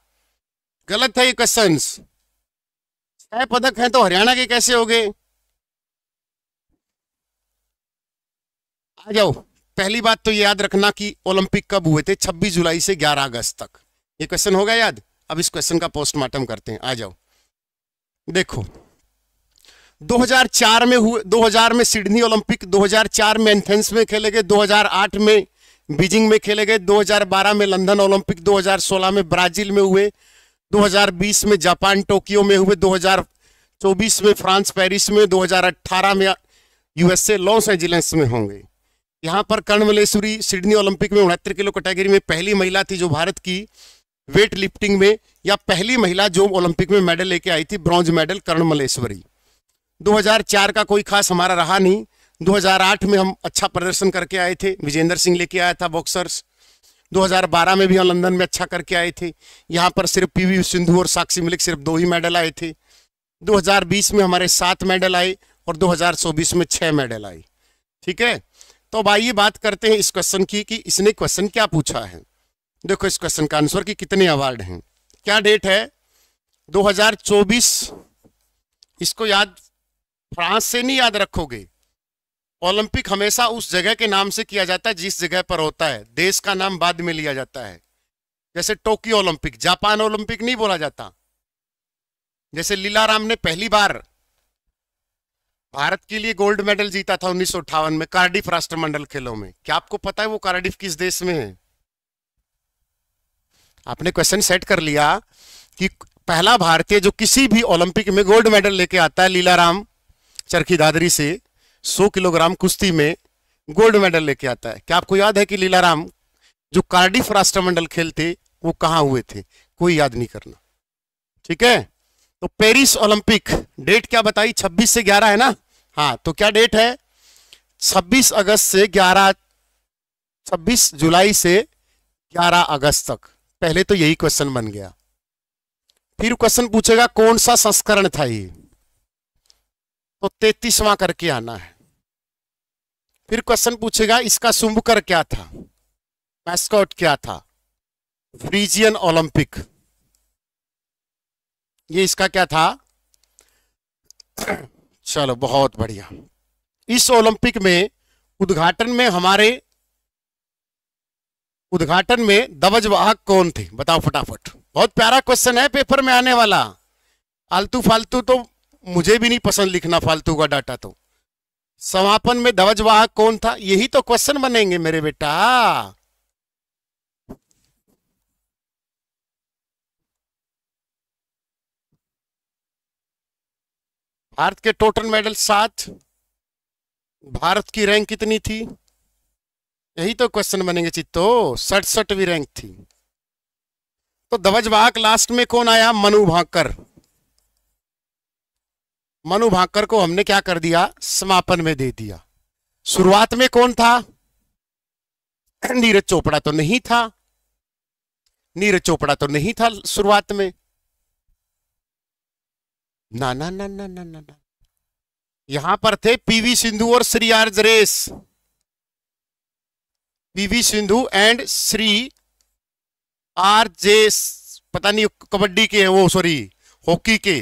गलत है ये क्वेश्चन। 6 पदक हैं तो हरियाणा के कैसे हो गए? आ जाओ। पहली बात तो ये याद रखना कि ओलंपिक कब हुए थे, 26 जुलाई से 11 अगस्त तक। ये क्वेश्चन होगा याद। अब इस क्वेश्चन का पोस्टमार्टम करते हैं। आ जाओ देखो, 2004 में हुए, 2000 में सिडनी ओलंपिक, 2004 में एथेंस में खेले गए, 2008 में बीजिंग में खेले गए, 2012 में लंदन ओलंपिक, 2016 में ब्राजील में हुए, 2020 में जापान टोक्यो में हुए, 2024 में फ्रांस पेरिस में, 2018 में यूएसए लॉस एंजिल्स में होंगे। यहां पर कर्ण मलेश्वरी सिडनी ओलंपिक में 69 किलो कैटेगरी में पहली महिला थी जो भारत की वेट लिफ्टिंग में, या पहली महिला जो ओलंपिक में मेडल लेके आई थी, ब्रॉन्ज मेडल, कर्ण मलेश्वरी। 2004 का कोई खास हमारा रहा नहीं। 2008 में हम अच्छा प्रदर्शन करके आए थे, विजेंद्र सिंह लेके आया था बॉक्सर्स। 2012 में भी हम लंदन में अच्छा करके आए थे। यहाँ पर सिर्फ पीवी सिंधु और साक्षी मलिक सिर्फ 2 ही मेडल आए थे। 2020 में हमारे 7 मेडल आए और 2024 में 6 मेडल आए, ठीक है। तो अब आइए बात करते हैं इस क्वेश्चन की कि इसने क्वेश्चन क्या पूछा है। देखो इस क्वेश्चन का आंसर कि कितने अवार्ड हैं, क्या डेट है 2024। इसको याद फ्रांस से नहीं याद रखोगे। ओलंपिक हमेशा उस जगह के नाम से किया जाता है जिस जगह पर होता है, देश का नाम बाद में लिया जाता है। जैसे टोक्यो ओलंपिक, जापान ओलंपिक नहीं बोला जाता। जैसे लीलाराम ने पहली बार भारत के लिए गोल्ड मेडल जीता था 1958 में कार्डिफ राष्ट्रमंडल खेलों में। क्या आपको पता है वो कार्डिफ किस देश में है? आपने क्वेश्चन सेट कर लिया कि पहला भारतीय जो किसी भी ओलंपिक में गोल्ड मेडल लेके आता है, लीलाराम चरखी दादरी से 100 किलोग्राम कुश्ती में गोल्ड मेडल लेके आता है। क्या आपको याद है कि लीलाराम जो कार्डिफ राष्ट्रमंडल खेल थे वो कहां हुए थे? कोई याद नहीं करना, ठीक है। तो पेरिस ओलंपिक डेट क्या बताई, 26 से 11 है ना। हाँ, तो क्या डेट है 26 अगस्त से 11, 26 जुलाई से 11 अगस्त तक। पहले तो यही क्वेश्चन बन गया। फिर क्वेश्चन पूछेगा कौन सा संस्करण था ये, तो 33वां करके आना है। फिर क्वेश्चन पूछेगा इसका शुभकर क्या था, मैस्कॉट क्या था, फ्रीजियन ओलंपिक, ये इसका क्या था। चलो बहुत बढ़िया। इस ओलंपिक में उद्घाटन में ध्वज वाहक कौन थे, बताओ फटाफट। बहुत प्यारा क्वेश्चन है, पेपर में आने वाला। आलतू फालतू तो मुझे भी नहीं पसंद लिखना, फालतू का डाटा। तो समापन में ध्वज वाहक कौन था, यही तो क्वेश्चन बनेंगे मेरे बेटा। भारत के टोटल मेडल 7, भारत की रैंक कितनी थी, यही तो क्वेश्चन बनेंगे चित्तो। 67वीं रैंक थी। तो ध्वजवाहक लास्ट में कौन आया, मनु भाकर। मनु भाकर को हमने क्या कर दिया, समापन में दे दिया। शुरुआत में कौन था, नीरज चोपड़ा तो नहीं था, नीरज चोपड़ा तो नहीं था शुरुआत में। ना ना ना ना ना ना, ना। यहां पर थे पीवी सिंधु और Sreejesh, PV Sindhu and Sreejesh, पता नहीं कबड्डी के हैं वो, सॉरी हॉकी के,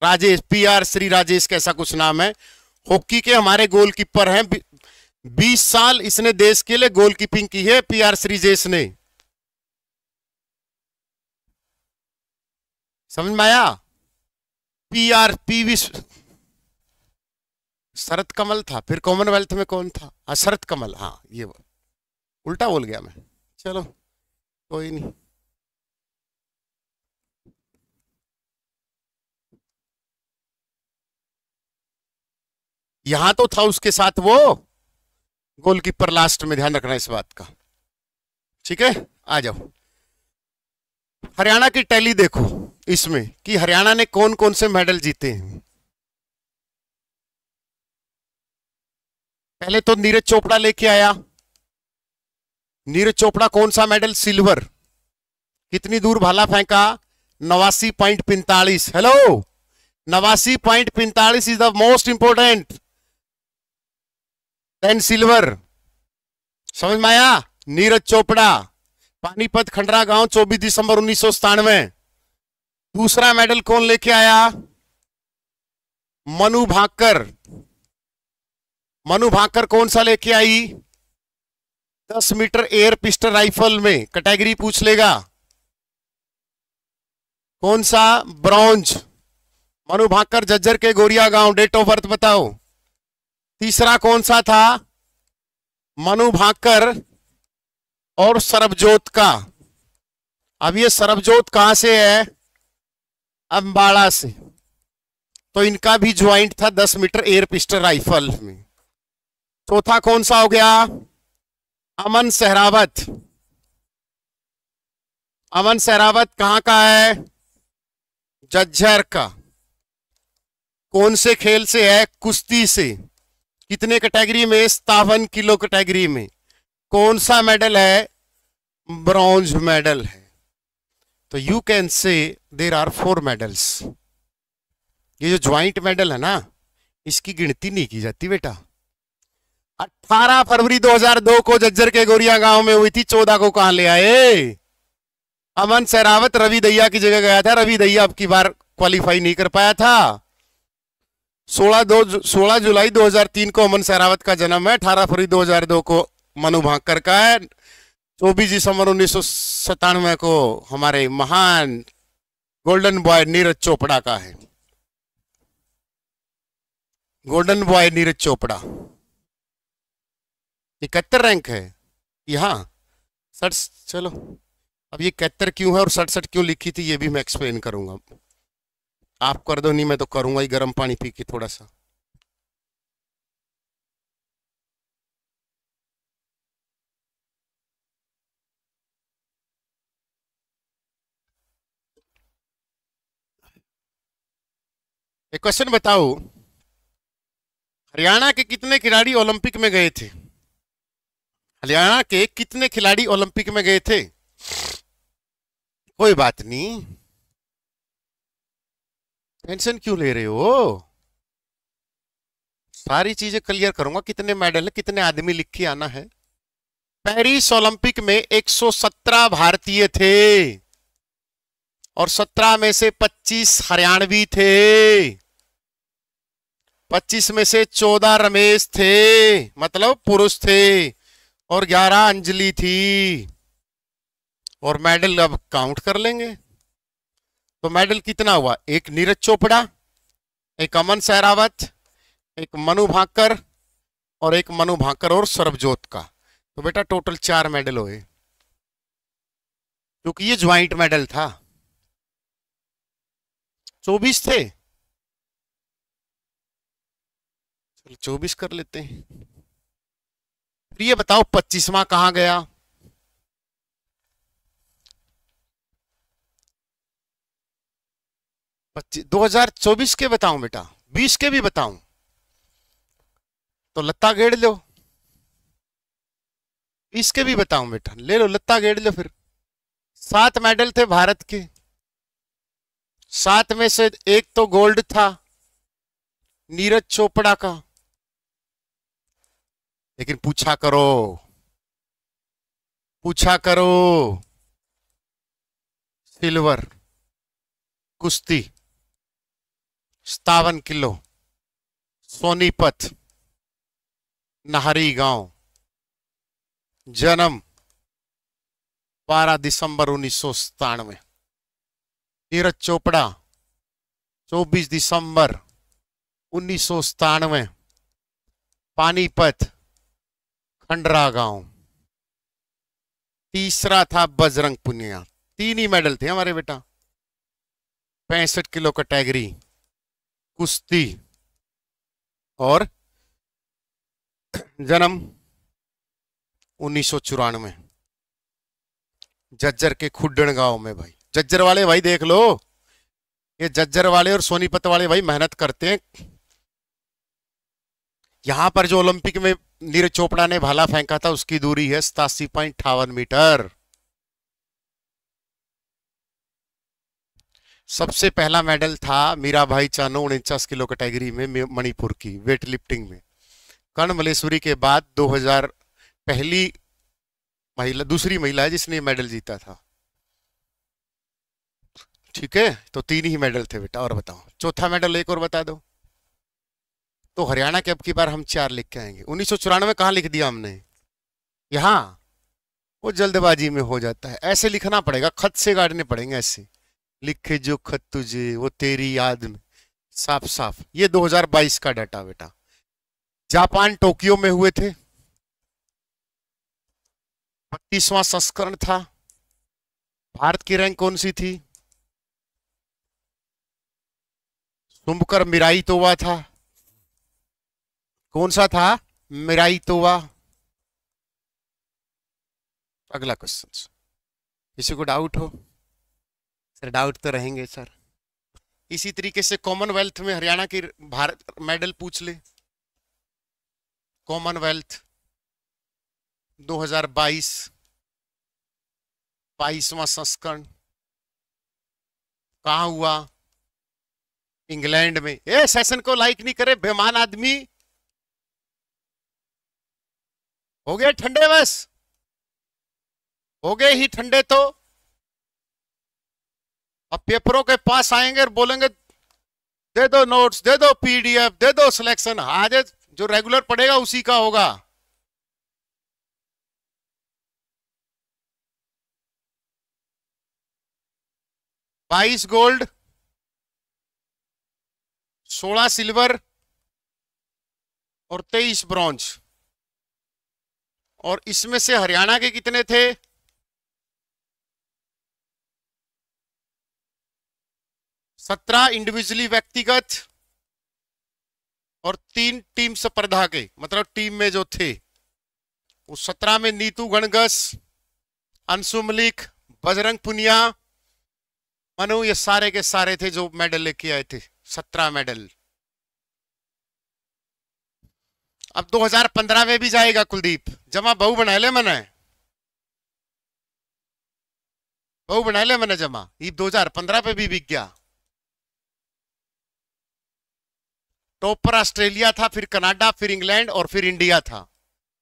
राजेश, पी आर श्री राजेश कैसा कुछ नाम है, हॉकी के हमारे गोलकीपर हैं। 20 साल इसने देश के लिए गोलकीपिंग की है पी आर श्रीजेश ने। समझ में आया? पी आर पीवी शरद कमल था, फिर कॉमनवेल्थ में कौन था? हाँ शरद कमल, हाँ ये उल्टा बोल गया मैं, चलो कोई नहीं। यहां तो था उसके साथ वो गोलकीपर लास्ट में, ध्यान रखना इस बात का, ठीक है। आ जाओ, हरियाणा की टैली देखो इसमें कि हरियाणा ने कौन कौन से मेडल जीते हैं। पहले तो नीरज चोपड़ा लेके आया। नीरज चोपड़ा कौन सा मेडल? सिल्वर। कितनी दूर भाला फेंका? 89.45। Hello, 89.45 is the most important then silver. समझ में आया? नीरज चोपड़ा, पानीपत खंडरा गांव, 24 दिसंबर 1997। दूसरा मेडल कौन लेके आया? मनु भाकर। मनु भाकर कौन सा लेके आई? 10 मीटर एयर पिस्टल राइफल में, कैटेगरी पूछ लेगा। कौन सा? ब्रॉन्ज। मनु भाकर जज्जर के गोरिया गांव, डेट ऑफ बर्थ बताओ। तीसरा कौन सा था? मनु भाकर और सरबजोत का। अब ये सरबजोत कहां से है? अंबाला से। तो इनका भी ज्वाइंट था 10 मीटर एयर पिस्टल राइफल में। चौथा कौन सा हो गया? अमन सहरावत। अमन सहरावत कहां का है? जज्जर का। कौन से खेल से है? कुश्ती से। कितने कैटेगरी में? 57 किलो कैटेगरी में। कौन सा मेडल है? ब्रॉन्ज मेडल है। तो you can say there are 4 medals. ये जो ज्वाइंट मेडल है ना, इसकी गिनती नहीं की जाती बेटा। 18 फरवरी 2002 को जज्जर के गोरिया गांव में हुई थी, 14 को कहां ले आए? अमन सहरावत रवि दहिया की जगह गया था। रवि दहिया अब की बार क्वालिफाई नहीं कर पाया था। 16 जुलाई 2003 को अमन सहरावत का जन्म है। 18 फरवरी 2002 को मनु भाकर का है। 24 दिसंबर 1997 को हमारे महान गोल्डन बॉय नीरज चोपड़ा का है। Golden boy Neeraj Chopra 71 rank है यहां। 67, चलो अब ये 71 क्यों है और 67 क्यों लिखी थी ये भी मैं एक्सप्लेन करूंगा। आप कर दो, नहीं मैं तो करूंगा ही, गर्म पानी पी के थोड़ा सा। एक क्वेश्चन बताओ, हरियाणा के कितने खिलाड़ी ओलंपिक में गए थे? हरियाणा के कितने खिलाड़ी ओलंपिक में गए थे? कोई बात नहीं, टेंशन क्यों ले रहे हो? सारी चीजें क्लियर करूंगा। कितने मेडल है, कितने आदमी लिख के आना है। पेरिस ओलंपिक में 117 भारतीय थे और 17 में से 25 हरियाणवी थे। 25 में से 14 रमेश थे, मतलब पुरुष थे, और 11 अंजलि थी। और मेडल अब काउंट कर लेंगे तो मेडल कितना हुआ? एक नीरज चोपड़ा, एक अमन सहरावत, एक मनु भाकर और एक मनु भाकर और सरबजोत का। तो बेटा टोटल 4 मेडल हुए, क्योंकि ये ज्वाइंट मेडल था। 24 थे, चलो 24 कर लेते हैं। फिर ये बताओ 25वां कहां गया? 2024 के बताऊं बेटा? 20 के भी बताऊं? तो लत्ता गेड़ लो। इसके भी बताऊं बेटा, ले लो लत्ता गेड़ लो फिर। 7 मेडल थे भारत के, 7 में से एक तो गोल्ड था नीरज चोपड़ा का। लेकिन पूछा करो, पूछा करो, सिल्वर कुश्ती 57 किलो सोनीपत नाहरी गांव, जन्म 12 दिसंबर 1997। नीरज चोपड़ा 24 दिसंबर 1997, पानीपत खंडरा गांव। तीसरा था बजरंग पुनिया। 3 ही मेडल थे हमारे बेटा। 65 किलो कैटेगरी कुश्ती, और जन्म 1994, जज्जर के खुड्डण गांव में। भाई जज्जर वाले भाई देख लो, ये जज्जर वाले और सोनीपत वाले भाई मेहनत करते हैं। यहां पर जो ओलंपिक में नीरज चोपड़ा ने भाला फेंका था उसकी दूरी है 87.58 मीटर। सबसे पहला मेडल था मीराभाई चानू 49 किलो कैटेगरी में मणिपुर की वेट लिफ्टिंग में। कर्ण मलेश्वरी के बाद 2000 पहली महिला, दूसरी महिला है जिसने मेडल जीता था। ठीक है, तो 3 ही मेडल थे बेटा। और बताओ चौथा मेडल एक और बता दो। तो हरियाणा के अब की बार हम 4 लिख के आएंगे। 1994 कहाँ लिख दिया हमने? यहाँ। वो जल्दबाजी में हो जाता है, ऐसे लिखना पड़ेगा, खत से गाड़ने पड़ेंगे ऐसे। लिखे जो खत तुझे वो तेरी याद में, साफ साफ। ये 2022 का डाटा बेटा। जापान टोक्यो में हुए थे, 32वां संस्करण था। भारत की रैंक कौन सी थी? शुभकर मिराई तोवा था। कौन सा था? मिराई तोवा। अगला क्वेश्चन, किसी को डाउट हो? सर डाउट तो रहेंगे सर। इसी तरीके से कॉमनवेल्थ में हरियाणा की भारत मेडल पूछ ले। कॉमनवेल्थ 2022 22वां संस्करण कहां हुआ? इंग्लैंड में। ए सेशन को लाइक नहीं करे बेमान आदमी। हो गए ठंडे बस, हो गए ही ठंडे। तो अब पेपरों के पास आएंगे और बोलेंगे दे दो नोट्स, दे दो पीडीएफ, दे दो सिलेक्शन। आज जो रेगुलर पढ़ेगा उसी का होगा। बाईस गोल्ड, 16 सिल्वर और 23 ब्रॉन्ज। और इसमें से हरियाणा के कितने थे? 17 इंडिविजुअली व्यक्तिगत और 3 टीम स्पर्धा के, मतलब टीम में जो थे। उस 17 में नीतू गणगस, अंशु मलिक, बजरंग पुनिया, मनु, ये सारे के सारे थे जो मेडल लेके आए थे। 17 मेडल। अब 2015 में भी जाएगा कुलदीप। जमा बहु बना ले मैंने, बहु बना ले मैंने जमा। ये 2015 पे भी बिक गया। टॉप पर ऑस्ट्रेलिया था, फिर कनाडा, फिर इंग्लैंड और फिर इंडिया था।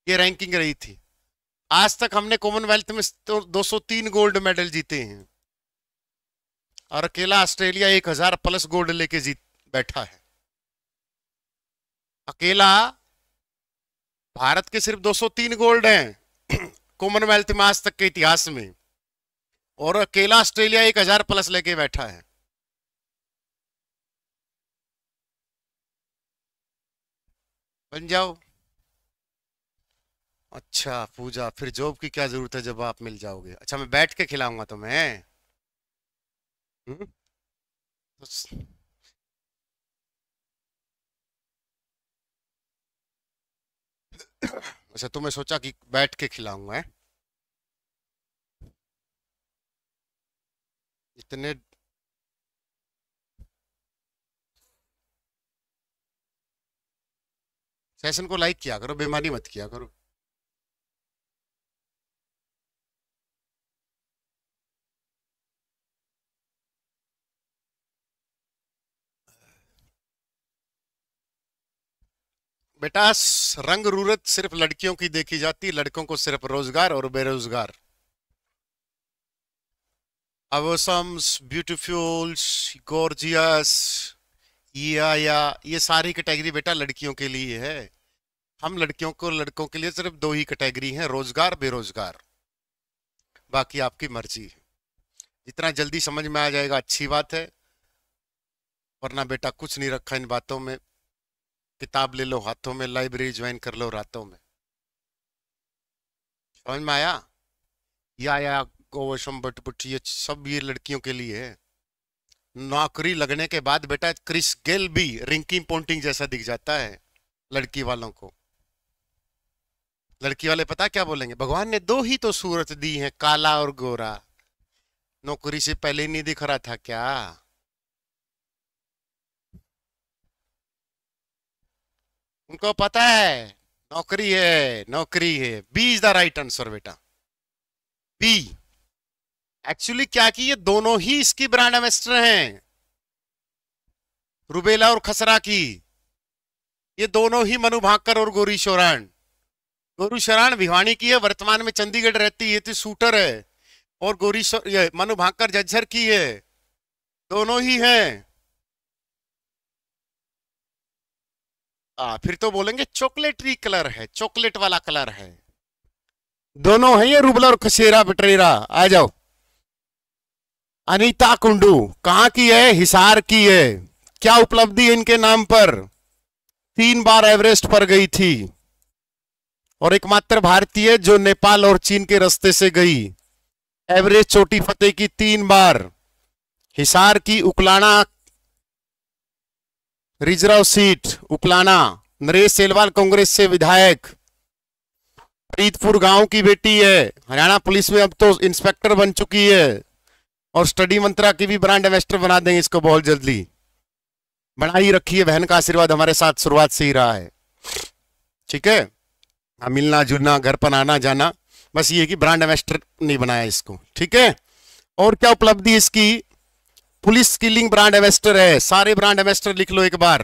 ये रैंकिंग रही थी। आज तक हमने कॉमनवेल्थ में तो 203 गोल्ड मेडल जीते हैं, और अकेला ऑस्ट्रेलिया 1000 प्लस गोल्ड लेके जीत बैठा है। अकेला भारत के सिर्फ 203 गोल्ड हैं कॉमनवेल्थ में आज तक के इतिहास में, और अकेला ऑस्ट्रेलिया 1000 प्लस लेके बैठा है। बन जाओ। अच्छा पूजा, फिर जॉब की क्या जरूरत है जब आप मिल जाओगे? अच्छा मैं बैठ के खिलाऊंगा तुम्हें। हम्म? तो अच्छा तुम्हें सोचा कि बैठ के खिलाऊंगा है? इतने सेशन को लाइक किया करो, बेईमानी मत किया करो। बेटा रंग रूरत सिर्फ लड़कियों की देखी जाती, लड़कों को सिर्फ रोजगार और बेरोजगार। अवसम्स, ब्यूटीफुल्स, गॉर्जियस, या ये सारी कैटेगरी बेटा लड़कियों के लिए है। हम लड़कों के लिए सिर्फ दो ही कैटेगरी हैं, रोजगार बेरोजगार। बाकी आपकी मर्जी है। जितना जल्दी समझ में आ जाएगा अच्छी बात है, वरना बेटा कुछ नहीं रखा इन बातों में। किताब ले लो हाथों में, लाइब्रेरी ज्वाइन कर लो रातों में। समझ में आया? या गोवशम बटपुट, ये सब ये लड़कियों के लिए है। नौकरी लगने के बाद बेटा क्रिस गेल भी रिंकी पोंटिंग जैसा दिख जाता है लड़की वालों को। लड़की वाले पता क्या बोलेंगे? भगवान ने दो ही तो सूरत दी है, काला और गोरा। नौकरी से पहले नहीं दिख रहा था क्या? उनको पता है नौकरी है, नौकरी है। B is the right answer बेटा, बी। एक्चुअली क्या कि ये दोनों ही इसकी ब्रांड एम्बेसडर हैं, रुबेला और खसरा की। ये दोनों ही मनु भाकर और गोरी शोरान। गोरी शोरान भिवानी की है, वर्तमान में चंडीगढ़ रहती है, तो शूटर है। और ये मनु भाकर झज्जर की है। दोनों ही हैं। फिर तो बोलेंगे चॉकलेटी कलर है, चॉकलेट वाला कलर है। दोनों है ये रुबला और खसेरा बटरेरा। आ जाओ। अनीता कुंडू कहां की है? हिसार की है। क्या उपलब्धि है इनके नाम पर? 3 बार एवरेस्ट पर गई थी, और एकमात्र भारतीय जो नेपाल और चीन के रास्ते से गई। एवरेस्ट चोटी फतेह की 3 बार। हिसार की Uklana reserve seat, Uklana. Naresh cell wall Congress से विधायक। फरीदपुर गांव की बेटी है, हरियाणा पुलिस में अब तो इंस्पेक्टर बन चुकी है। और स्टडी मंत्रा की भी ब्रांड एम्बेसडर बना देंगे इसको बहुत जल्दी। बना ही रखी है, बहन का आशीर्वाद हमारे साथ शुरुआत से ही रहा है। ठीक है, मिलना जुलना, घर पर आना जाना, बस ये कि ब्रांड एम्बेसडर नहीं बनाया इसको। ठीक है, और क्या उपलब्धि इसकी? पुलिस स्किलिंग ब्रांड एम्बेसडर है। सारे ब्रांड एम्बेसडर लिख लो एक बार।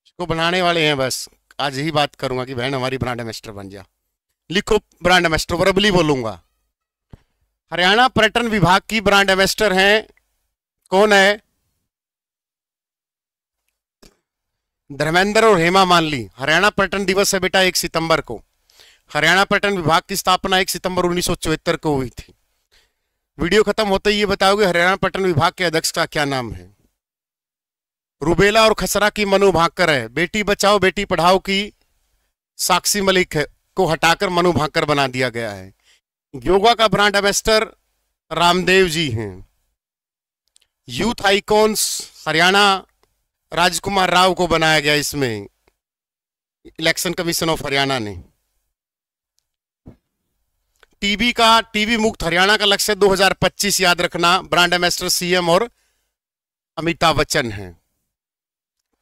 इसको बनाने वाले हैं, बस आज ही बात करूंगा कि बहन हमारी ब्रांड एम्बेसडर बन जा। लिखो ब्रांड एम्बेसडर, वर्बली बोलूंगा। हरियाणा पर्यटन विभाग की ब्रांड एम्बेसडर हैं, कौन है? धर्मेंद्र और हेमा मानली। हरियाणा पर्यटन दिवस है बेटा 1 सितंबर को। हरियाणा पर्यटन विभाग की स्थापना 1 सितंबर 1974 को हुई थी। वीडियो खत्म होते ही ये बताओगे हरियाणा पर्यटन विभाग के अध्यक्ष का क्या नाम है? रुबेला और खसरा की मनु भाकर है। बेटी बचाओ बेटी पढ़ाओ की साक्षी मलिक है, को हटाकर मनु भाकर बना दिया गया है। योगा का ब्रांड एम्बेसडर रामदेव जी हैं। यूथ आइकॉन्स हरियाणा राजकुमार राव को बनाया गया इसमें, इलेक्शन कमीशन ऑफ हरियाणा ने। टीबी मुक्त हरियाणा का लक्ष्य 2025 याद रखना। ब्रांड एम्बेसडर सीएम और अमिताभ बच्चन हैं।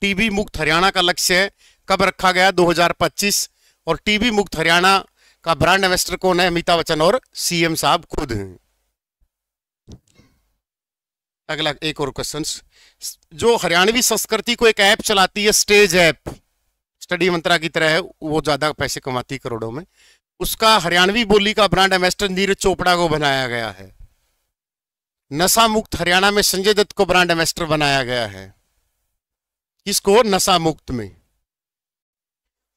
टीबी मुक्त हरियाणा का लक्ष्य कब रखा गया? 2025। और टीबी मुक्त हरियाणा का ब्रांड एम्बेसडर कौन है? अमिताभ बच्चन और सीएम साहब खुद हैं। अगला एक और क्वेश्चन। जो हरियाणवी संस्कृति को एक ऐप चलाती है, स्टेज ऐप, स्टडी मंत्रा की तरह है, वो ज्यादा पैसे कमाती करोड़ों में। उसका हरियाणवी बोली का ब्रांड एम्बेसडर नीरज चोपड़ा को बनाया गया है। नशा मुक्त हरियाणा में संजय दत्त को ब्रांड एम्बेसडर बनाया गया है। किसको? नशा मुक्त में।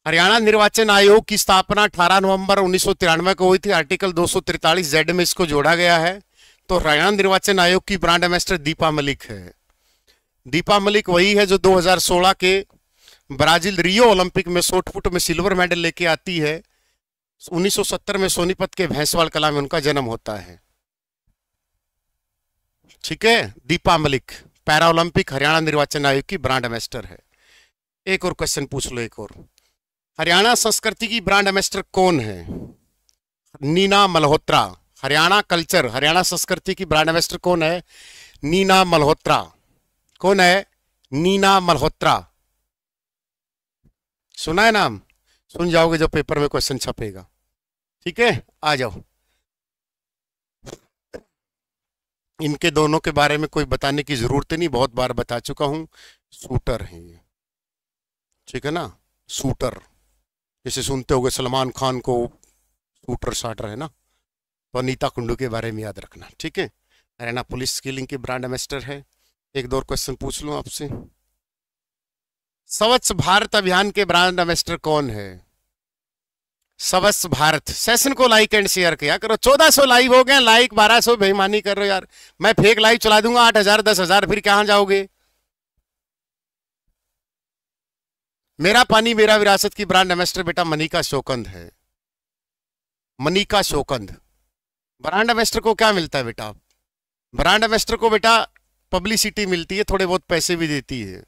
हरियाणा निर्वाचन आयोग की स्थापना 18 नवंबर 1993 को हुई थी। आर्टिकल 243 जेड में इसको जोड़ा गया है। तो हरियाणा निर्वाचन आयोग की ब्रांड एम्बेसडर दीपा मलिक है। दीपा मलिक वही है जो 2016 के ब्राजील रियो ओलंपिक में शॉर्ट पुट में सिल्वर मेडल लेके आती है। 1970 में सोनीपत के भैंसवाल कला में उनका जन्म होता है। ठीक है, दीपा मलिक पैरा ओलंपिक हरियाणा निर्वाचन आयोग की ब्रांड एम्बेसडर है। एक और क्वेश्चन पूछ लो, एक और। हरियाणा संस्कृति की ब्रांड एम्बेसडर कौन है? नीना मल्होत्रा। हरियाणा कल्चर, हरियाणा संस्कृति की ब्रांड एम्बेसडर कौन है? नीना मल्होत्रा। कौन है? नीना मल्होत्रा। सुना है नाम? सुन जाओगे जब पेपर में क्वेश्चन छपेगा। ठीक है, आ जाओ। इनके दोनों के बारे में कोई बताने की जरूरत नहीं, बहुत बार बता चुका हूं। शूटर हैं ये, ठीक है ना। शूटर, जैसे सुनते होगे सलमान खान को शूटर शाटर है ना, तो अनीता कुंडू के बारे में याद रखना, ठीक है। हरियाणा पुलिस स्किलिंग की ब्रांड एम्बेसडर है। एक दो और क्वेश्चन पूछ लूं आपसे। स्वच्छ भारत अभियान के ब्रांड एम्बेसडर कौन है? स्वच्छ भारत। सेशन को लाइक एंड शेयर किया करो। 1400 लाइव हो गए, लाइक 1200 बेईमानी कर रहे हो यार। मैं फेक लाइव चला दूंगा 8000 10,000, फिर कहां जाओगे? मेरा पानी मेरा विरासत की ब्रांड एम्बेसडर बेटा मनिका शोकंद है। मनिका शोकंद। ब्रांड एम्बेसडर को क्या मिलता है बेटा? ब्रांड एम्बेसडर को बेटा पब्लिसिटी मिलती है, थोड़े बहुत पैसे भी देती है।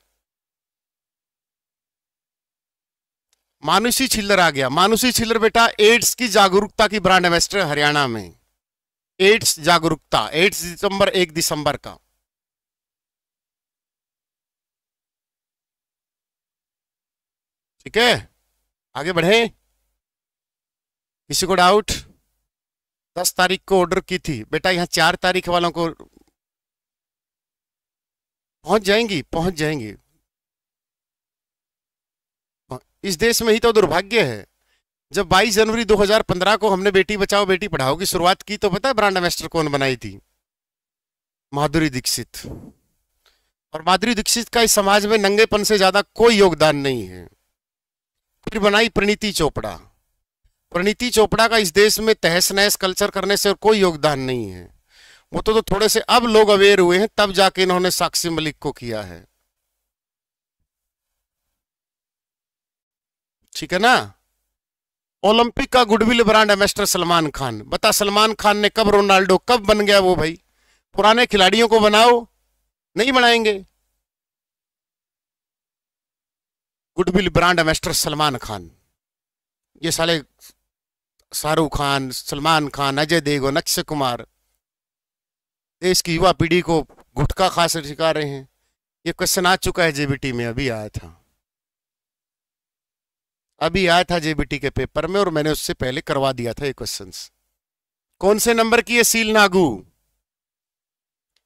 मानुषी छिल्लर आ गया। मानुषी छिल्लर बेटा एड्स की जागरूकता की ब्रांड एम्बेसडर हरियाणा में। एड्स जागरूकता, 1 दिसंबर का। ठीक है, आगे बढ़े। किसी को डाउट? 10 तारीख को ऑर्डर की थी बेटा, यहां 4 तारीख वालों को पहुंच जाएंगी, पहुंच जाएंगी। इस देश में ही तो दुर्भाग्य है। जब 22 जनवरी 2015 को हमने बेटी बचाओ बेटी पढ़ाओ की शुरुआत की, तो पता है ब्रांड एम्बेसडर कौन बनाई थी? माधुरी दीक्षित। और माधुरी दीक्षित का इस समाज में नंगेपन से ज्यादा कोई योगदान नहीं है। फिर बनाई परिणीति चोपड़ा। परिणीति चोपड़ा का इस देश में तहस नहस कल्चर करने से कोई योगदान नहीं है। वो तो थोड़े से अब लोग अवेयर हुए हैं, तब जाके इन्होंने साक्षी मलिक को किया है। ठीक है ना। ओलंपिक का goodwill brand ambassador Salman Khan. बता सलमान खान ने कब रोनाल्डो कब बन गया वो भाई? पुराने खिलाड़ियों को बनाओ, नहीं बनाएंगे। Goodwill brand ambassador Salman Khan. ये साले शाहरुख खान, सलमान खान, अजय देवगन, अक्षय कुमार देश की युवा पीढ़ी को गुटखा खा से सिखा रहे हैं। ये क्वेश्चन आ चुका है जेबीटी में, अभी आया था, अभी आया था जेबीटी के पेपर में, और मैंने उससे पहले करवा दिया था ये क्वेश्चंस। कौन से नंबर की है सील नागू?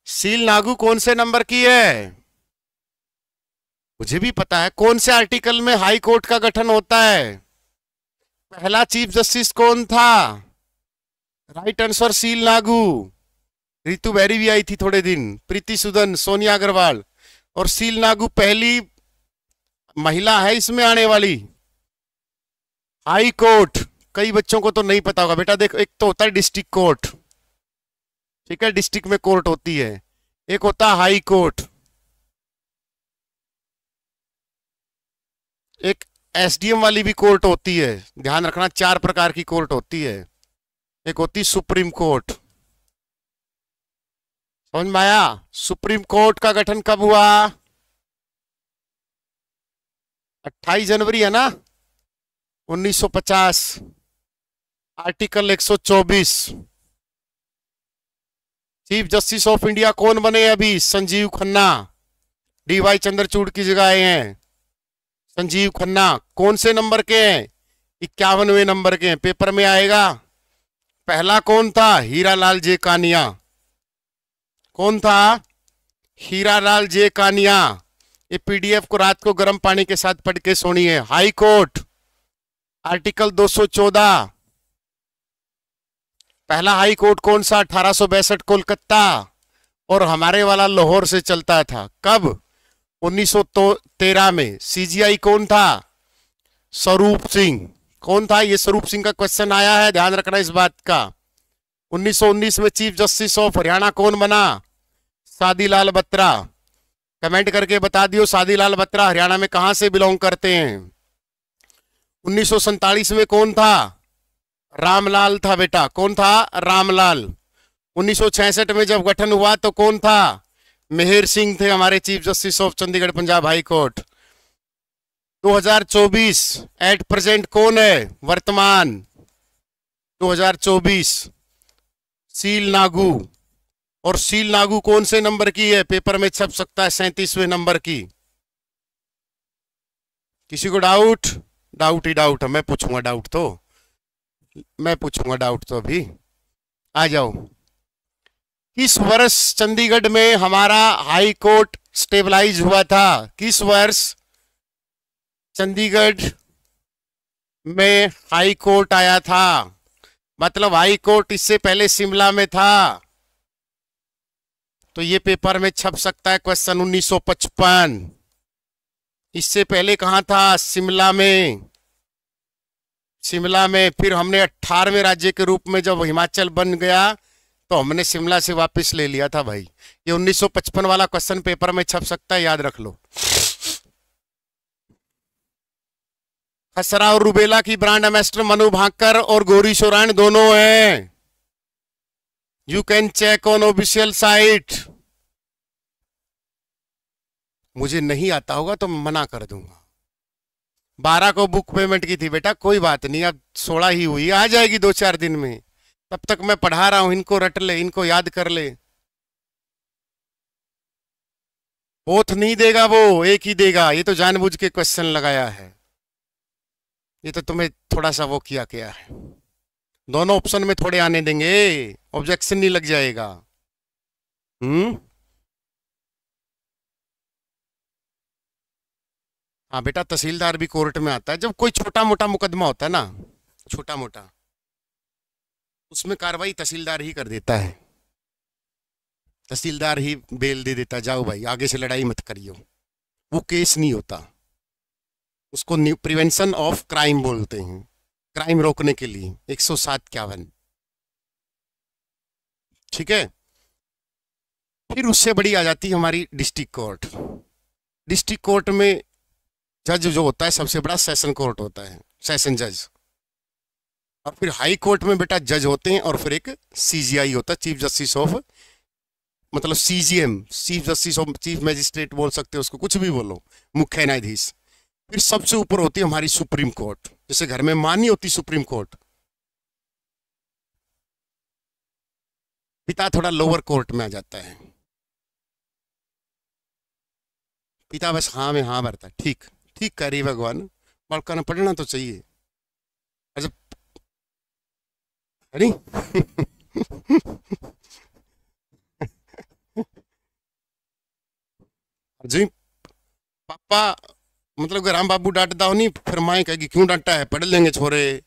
सील नागू कौन से नंबर की है? मुझे भी पता है। कौन से आर्टिकल में हाई कोर्ट का गठन होता है? पहला चीफ जस्टिस कौन था? Right answer Sheel Nagu. रितु बेरी भी आई थी थोड़े दिन, प्रीति सुदन, सोनिया अग्रवाल, और सील नागू पहली महिला है इसमें आने वाली। हाई कोर्ट कई बच्चों को तो नहीं पता होगा बेटा। देखो, एक तो होता है डिस्ट्रिक्ट कोर्ट, ठीक है, डिस्ट्रिक्ट में कोर्ट होती है। एक होता है हाई कोर्ट, एक एसडीएम वाली भी कोर्ट होती है। ध्यान रखना 4 प्रकार की कोर्ट होती है। एक होती सुप्रीम कोर्ट। समझ में आया? सुप्रीम कोर्ट का गठन कब हुआ? 28 जनवरी है ना 1950। Article 124। Chief justice of India कौन बने अभी? संजीव खन्ना। डीवाई चंद्रचूड़ की जगह आए हैं संजीव खन्ना। कौन से नंबर के हैं? 51वें नंबर के हैं, पेपर में आएगा। पहला कौन था? हीरालाल जे कानिया। कौन था? हीरालाल जे कानिया। ये पीडीएफ को रात को गर्म पानी के साथ पढ़ के सोनी है। High court, article 214। पहला हाई कोर्ट कौन सा? 1862 कोलकाता, और हमारे वाला लाहौर से चलता था। कब? 1913 में। सीजीआई कौन था? स्वरूप सिंह। कौन था? ये स्वरूप सिंह का क्वेश्चन आया है, ध्यान रखना इस बात का। 1919 में चीफ जस्टिस ऑफ हरियाणा कौन बना? सादीलाल बत्रा। कमेंट करके बता दियो सादीलाल बत्रा हरियाणा में कहां से बिलोंग करते हैं। 1947 में कौन था? रामलाल था बेटा। कौन था? रामलाल। 1966 में जब गठन हुआ तो कौन था? मेहर सिंह थे हमारे chief justice of Chandigarh Punjab high court. 2024 at present कौन है वर्तमान? 2024 सील नागू। और सील नागू कौन से नंबर की है? पेपर में छप सकता है 37वें नंबर की। किसी को डाउट? डाउट ही डाउट है। मैं पूछूंगा डाउट तो, मैं पूछूंगा डाउट तो अभी। आ जाओ। किस वर्ष चंडीगढ़ में हमारा हाई कोर्ट स्टेबलाइज हुआ था? किस वर्ष चंडीगढ़ में हाई कोर्ट आया था? मतलब हाई कोर्ट इससे पहले शिमला में था, तो ये पेपर में छप सकता है क्वेश्चन 1955। इससे पहले कहां था? शिमला में। शिमला में फिर हमने 18वें राज्य के रूप में जब हिमाचल बन गया तो हमने शिमला से वापस ले लिया था भाई। ये 1955 वाला क्वेश्चन पेपर में छप सकता है, याद रख लो। खसरा और रुबेला की ब्रांड एम्बेसडर मनु भाकर और गौरी शोरान दोनों हैं। You can check on official site. मुझे नहीं आता होगा तो मना कर दूंगा। 12 को बुक पेमेंट की थी बेटा, कोई बात नहीं, अब 16 ही हुई, आ जाएगी 2-4 दिन में। तब तक मैं पढ़ा रहा हूं, इनको रट ले, इनको याद कर ले। बोथ नहीं देगा वो, एक ही देगा। ये तो जानबूझ के क्वेश्चन लगाया है, ये तो तुम्हें थोड़ा सा वो किया गया है। दोनों ऑप्शन में थोड़े आने देंगे, ऑब्जेक्शन नहीं लग जाएगा। हाँ बेटा, तहसीलदार भी कोर्ट में आता है जब कोई छोटा मोटा मुकदमा होता है ना, छोटा मोटा, उसमें कार्रवाई तहसीलदार ही कर देता है। तहसीलदार ही बेल दे देता है, जाओ भाई आगे से लड़ाई मत करियो। वो केस नहीं होता, उसको प्रिवेंशन ऑफ क्राइम बोलते हैं, क्राइम रोकने के लिए 107-51। ठीक है। फिर उससे बड़ी आ जाती है हमारी डिस्ट्रिक्ट कोर्ट। डिस्ट्रिक्ट कोर्ट में जज जो होता है सबसे बड़ा सेशन कोर्ट होता है, सेशन जज। और फिर हाई कोर्ट में बेटा जज होते हैं, और फिर एक सीजीआई होता है, चीफ जस्टिस ऑफ, मतलब CGM, chief justice of, chief magistrate बोल सकते हो उसको, कुछ भी बोलो, मुख्य न्यायाधीश। फिर सबसे ऊपर होती है हमारी सुप्रीम कोर्ट, जैसे घर में मां नहीं होती सुप्रीम कोर्ट। पिता थोड़ा लोअर कोर्ट में आ जाता है, पिता बस हाँ में हाँ भरता है। ठीक ठीक कह रही भगवान, बड़का ना पढ़ना तो चाहिए। अच्छा है नहीं? जी पापा, मतलब राम बाबू डांटता हो नहीं, फिर माए कहेगी क्यों डांटा है, पढ़ लेंगे छोरे।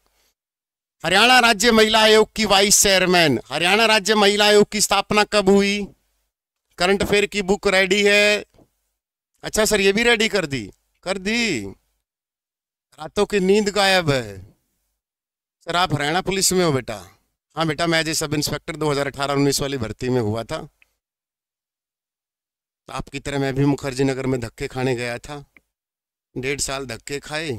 हरियाणा राज्य महिला आयोग की वाइस चेयरमैन, हरियाणा राज्य महिला आयोग की स्थापना कब हुई? करंट अफेयर की बुक रेडी है? अच्छा सर, ये भी रेडी कर दी? कर दी, रातों की नींद गायब है। सर आप हरियाणा पुलिस में हो बेटा? हाँ बेटा, मैं एज सब इंस्पेक्टर 2018-19 वाली भर्ती में हुआ था। आपकी तरह मैं भी मुखर्जी नगर में धक्के खाने गया था, 1.5 साल धक्के खाए।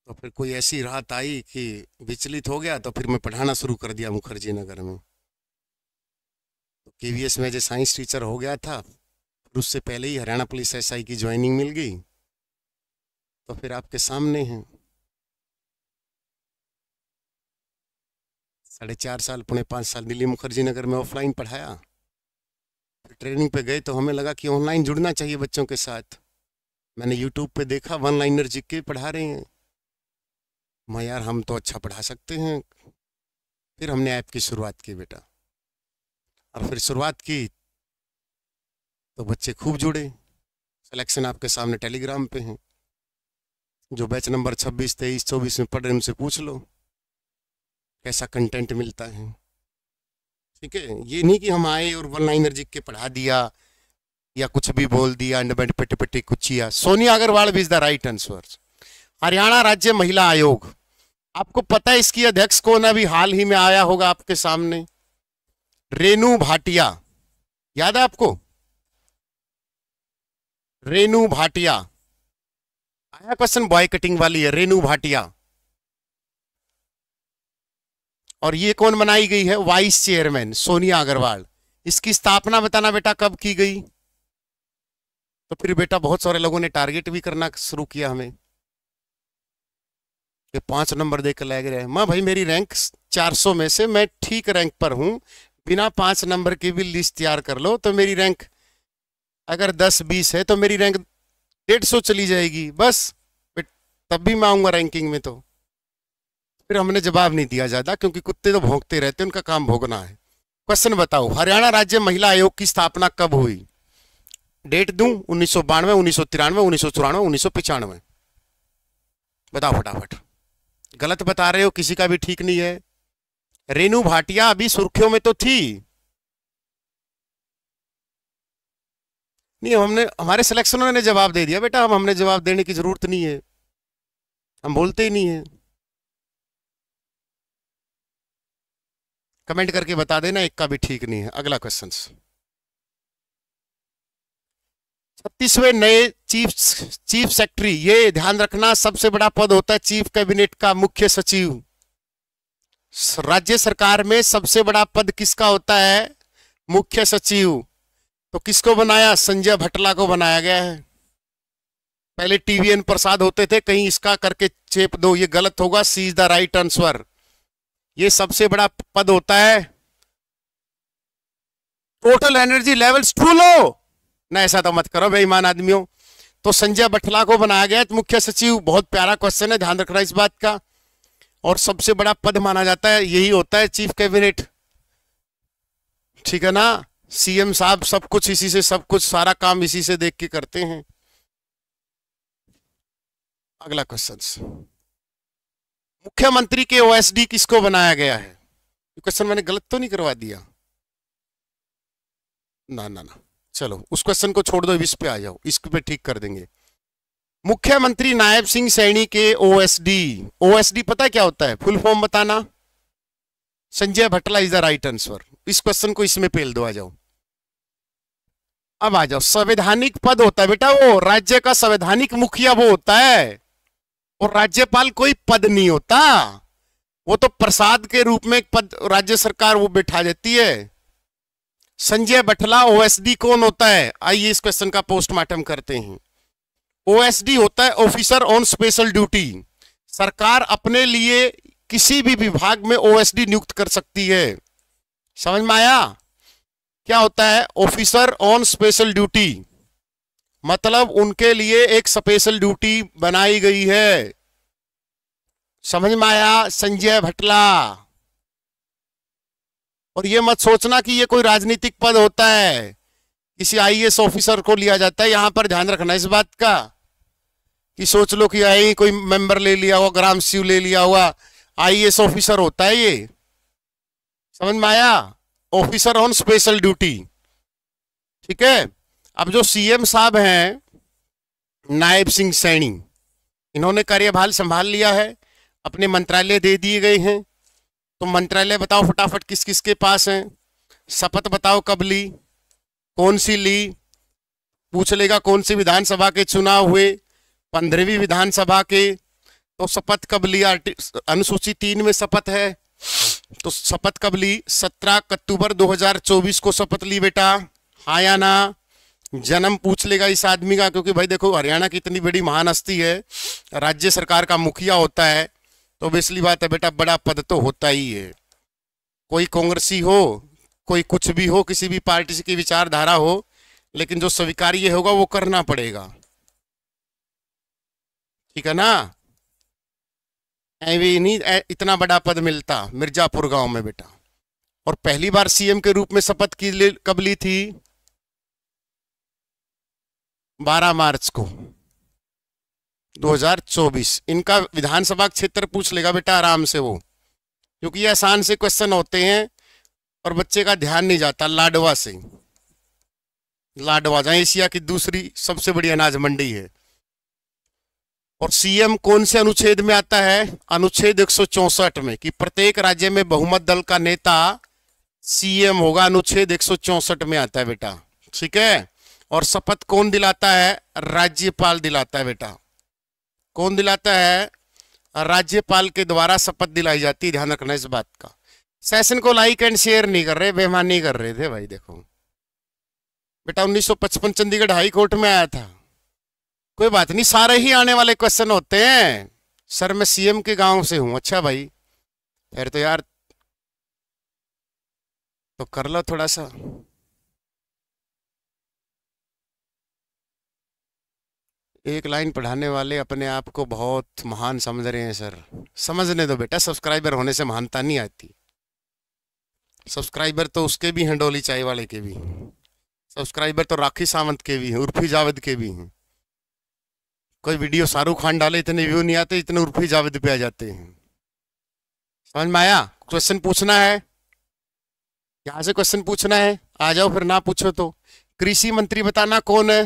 तो फिर कोई ऐसी रात आई कि विचलित हो गया, तो फिर मैं पढ़ाना शुरू कर दिया मुखर्जी नगर में। तो केवीएस में जो साइंस टीचर हो गया था, फिर उससे पहले ही हरियाणा पुलिस एसआई की ज्वाइनिंग मिल गई। तो फिर आपके सामने हैं, 4.5 साल, 4.5 साल दिल्ली मुखर्जी नगर में ऑफलाइन पढ़ाया। फिर ट्रेनिंग पे गए तो हमें लगा कि ऑनलाइन जुड़ना चाहिए बच्चों के साथ। मैंने यूट्यूब पे देखा, वन लाइनर जीके पढ़ा रहे हैं, मैं यार हम तो अच्छा पढ़ा सकते हैं। फिर हमने ऐप की शुरुआत की बेटा, और फिर शुरुआत की तो बच्चे खूब जुड़े। सिलेक्शन आपके सामने टेलीग्राम पे हैं। जो बैच नंबर 26, 23, 24 में पढ़ रहे उनसे पूछ लो कैसा कंटेंट मिलता है। ठीक है, ये नहीं कि हम आए और वन लाइनर जीके के पढ़ा दिया या कुछ भी बोल दिया, अंडर पेटे पेटे कुचिया। Sonia Agrawal is the right answer. Haryana राज्य महिला आयोग, आपको पता है इसकी अध्यक्ष कौन? अभी हाल ही में आया होगा आपके सामने, रेनू भाटिया। याद है आपको? रेनू भाटिया आया क्वेश्चन, बॉय कटिंग वाली है, रेनू भाटिया। और ये कौन बनाई गई है? Vice chairman Sonia Agarwal. इसकी स्थापना बताना बेटा कब की गई? तो फिर बेटा बहुत सारे लोगों ने टारगेट भी करना शुरू किया हमें, 5 नंबर देकर लग रहे हैं। माँ भाई मेरी रैंक 400 में से मैं ठीक रैंक पर हूं, बिना 5 नंबर की भी लिस्ट तैयार कर लो तो मेरी रैंक अगर 10-20 है तो मेरी रैंक 150 चली जाएगी बस, तब भी मैं आऊंगा रैंकिंग में। तो फिर हमने जवाब नहीं दिया ज्यादा, क्योंकि कुत्ते तो भौंकते रहते हैं, उनका काम भोगना है। क्वेश्चन बताओ, हरियाणा राज्य महिला आयोग की स्थापना कब हुई? डेट दूं? 1992, 1993, 1994, 1995। बताओ फटाफट। गलत बता रहे हो, किसी का भी ठीक नहीं है। रेनू भाटिया अभी सुर्खियों में तो थी। नहीं, हमने, हमारे सिलेक्शनों ने जवाब दे दिया बेटा, हमने जवाब देने की जरूरत नहीं है, हम बोलते ही नहीं है। कमेंट करके बता देना, एक का भी ठीक नहीं है। अगला क्वेश्चन, 36वें नए चीफ सेक्रेटरी, ये ध्यान रखना सबसे बड़ा पद होता है चीफ कैबिनेट का, मुख्य सचिव। राज्य सरकार में सबसे बड़ा पद किसका होता है? मुख्य सचिव। तो किसको बनाया? संजय भटला को बनाया गया है। पहले टीवीएन प्रसाद होते थे, कहीं इसका करके चेप दो, ये गलत होगा। सी इज द राइट आंसर। ये सबसे बड़ा पद होता है। Total energy levels to low, ना ऐसा तो मत करो बेईमान आदमियों। तो संजय भटला को बनाया गया मुख्य सचिव। बहुत प्यारा क्वेश्चन है, ध्यान रखना इस बात का। और सबसे बड़ा पद माना जाता है, यही होता है चीफ कैबिनेट, ठीक है ना। सीएम साहब सब कुछ इसी से, सब कुछ सारा काम इसी से देख के करते हैं। अगला क्वेश्चन, मुख्यमंत्री के ओएसडी किसको बनाया गया है? क्वेश्चन मैंने गलत तो नहीं करवा दिया? ना ना ना, चलो उस क्वेश्चन को छोड़ दो, इस पे आ जाओ, इस पे ठीक कर देंगे। मुख्यमंत्री नायब सिंह सैनी के ओएसडी, ओएसडी पता क्या होता है? फुल फॉर्म बताना। Sanjay Bhatla is the right answer. इस क्वेश्चन को इसमें पेल दो, आ जाओ। अब आ जाओ, संवैधानिक पद होता है बेटा, वो राज्य का संवैधानिक मुखिया वो होता है। और राज्यपाल कोई पद नहीं होता, वो तो प्रसाद के रूप में एक पद राज्य सरकार वो बिठा देती है। संजय भटला ओएसडी कौन होता है? आइए इस क्वेश्चन का पोस्टमार्टम करते हैं। ओएसडी होता है ऑफिसर ऑन स्पेशल ड्यूटी। सरकार अपने लिए किसी भी विभाग में ओएसडी नियुक्त कर सकती है। समझ में आया? क्या होता है ऑफिसर ऑन स्पेशल ड्यूटी? मतलब उनके लिए एक स्पेशल ड्यूटी बनाई गई है। समझ में आया? संजय भटला। और ये मत सोचना कि ये कोई राजनीतिक पद होता है, किसी आईएएस ऑफिसर को लिया जाता है। यहां पर ध्यान रखना इस बात का कि सोच लो कि आई कोई मेंबर ले लिया हुआ, ग्राम सचिव ले लिया हुआ, आईएएस ऑफिसर होता है ये। समझ में आया? ऑफिसर ऑन स्पेशल ड्यूटी, ठीक है। अब जो सीएम साहब हैं नायब सिंह सैनी, इन्होंने कार्यभार संभाल लिया है, अपने मंत्रालय दे दिए गए हैं। तो मंत्रालय बताओ फटाफट किस किस के पास हैं? शपथ बताओ कब ली, कौन सी ली? पूछ लेगा कौन सी विधानसभा के चुनाव हुए? 15वीं विधानसभा के। तो शपथ कब लिया? अनुसूची 3 में शपथ है, तो शपथ कब ली? 17 अक्टूबर 2024 को शपथ ली बेटा, हाँ या ना? जन्म पूछ लेगा इस आदमी का, क्योंकि भाई देखो हरियाणा की इतनी बड़ी महान हस्ती है, राज्य सरकार का मुखिया होता है, तो बेसली बात है बेटा, बड़ा पद तो होता ही है। कोई कांग्रेसी हो, कोई कुछ भी हो, किसी भी पार्टी की विचारधारा हो, लेकिन जो स्वीकार्य होगा वो करना पड़ेगा, ठीक है ना। ऐवी नहीं इतना बड़ा पद मिलता मिर्जापुर गांव में बेटा। और पहली बार सीएम के रूप में शपथ की कब ली थी? 12 मार्च को 2024। इनका विधानसभा क्षेत्र पूछ लेगा बेटा आराम से वो, क्योंकि ये आसान से क्वेश्चन होते हैं और बच्चे का ध्यान नहीं जाता। लाडवा से, लाडवा जहां एशिया की दूसरी सबसे बड़ी अनाज मंडी है। और सीएम कौन से अनुच्छेद में आता है? अनुच्छेद 164 में, कि प्रत्येक राज्य में बहुमत दल का नेता सीएम होगा। अनुच्छेद 164 में आता है बेटा, ठीक है। और शपथ कौन दिलाता है? राज्यपाल दिलाता है बेटा। कौन दिलाता है? राज्यपाल के द्वारा शपथ दिलाई जाती है, ध्यान रखना इस बात का। सेशन को लाइक एंड शेयर नहीं कर रहे, बेईमानी कर रहे थे भाई। देखो बेटा 1955 चंडीगढ़ हाई कोर्ट में आया था। कोई बात नहीं, सारे ही आने वाले क्वेश्चन होते हैं। सर मैं सीएम के गांव से हूं। अच्छा भाई, फिर तो यार तो कर लो थोड़ा सा। एक लाइन पढ़ाने वाले अपने आप को बहुत महान समझ रहे हैं सर। समझने दो बेटा, सब्सक्राइबर होने से महानता नहीं आती। सब्सक्राइबर तो उसके भी हैं, डोली चाय वाले के भी सब्सक्राइबर, तो राखी सावंत के भी हैं, उर्फी जावेद के भी हैं। कोई वीडियो शाहरुख खान डाले इतने व्यू नहीं आते, इतने उर्फी जावेद पे आ जाते हैं। समझ में आया? क्वेश्चन पूछना है, यहाँ से क्वेश्चन पूछना है, आ जाओ, फिर ना पूछो तो। कृषि मंत्री बताना कौन है?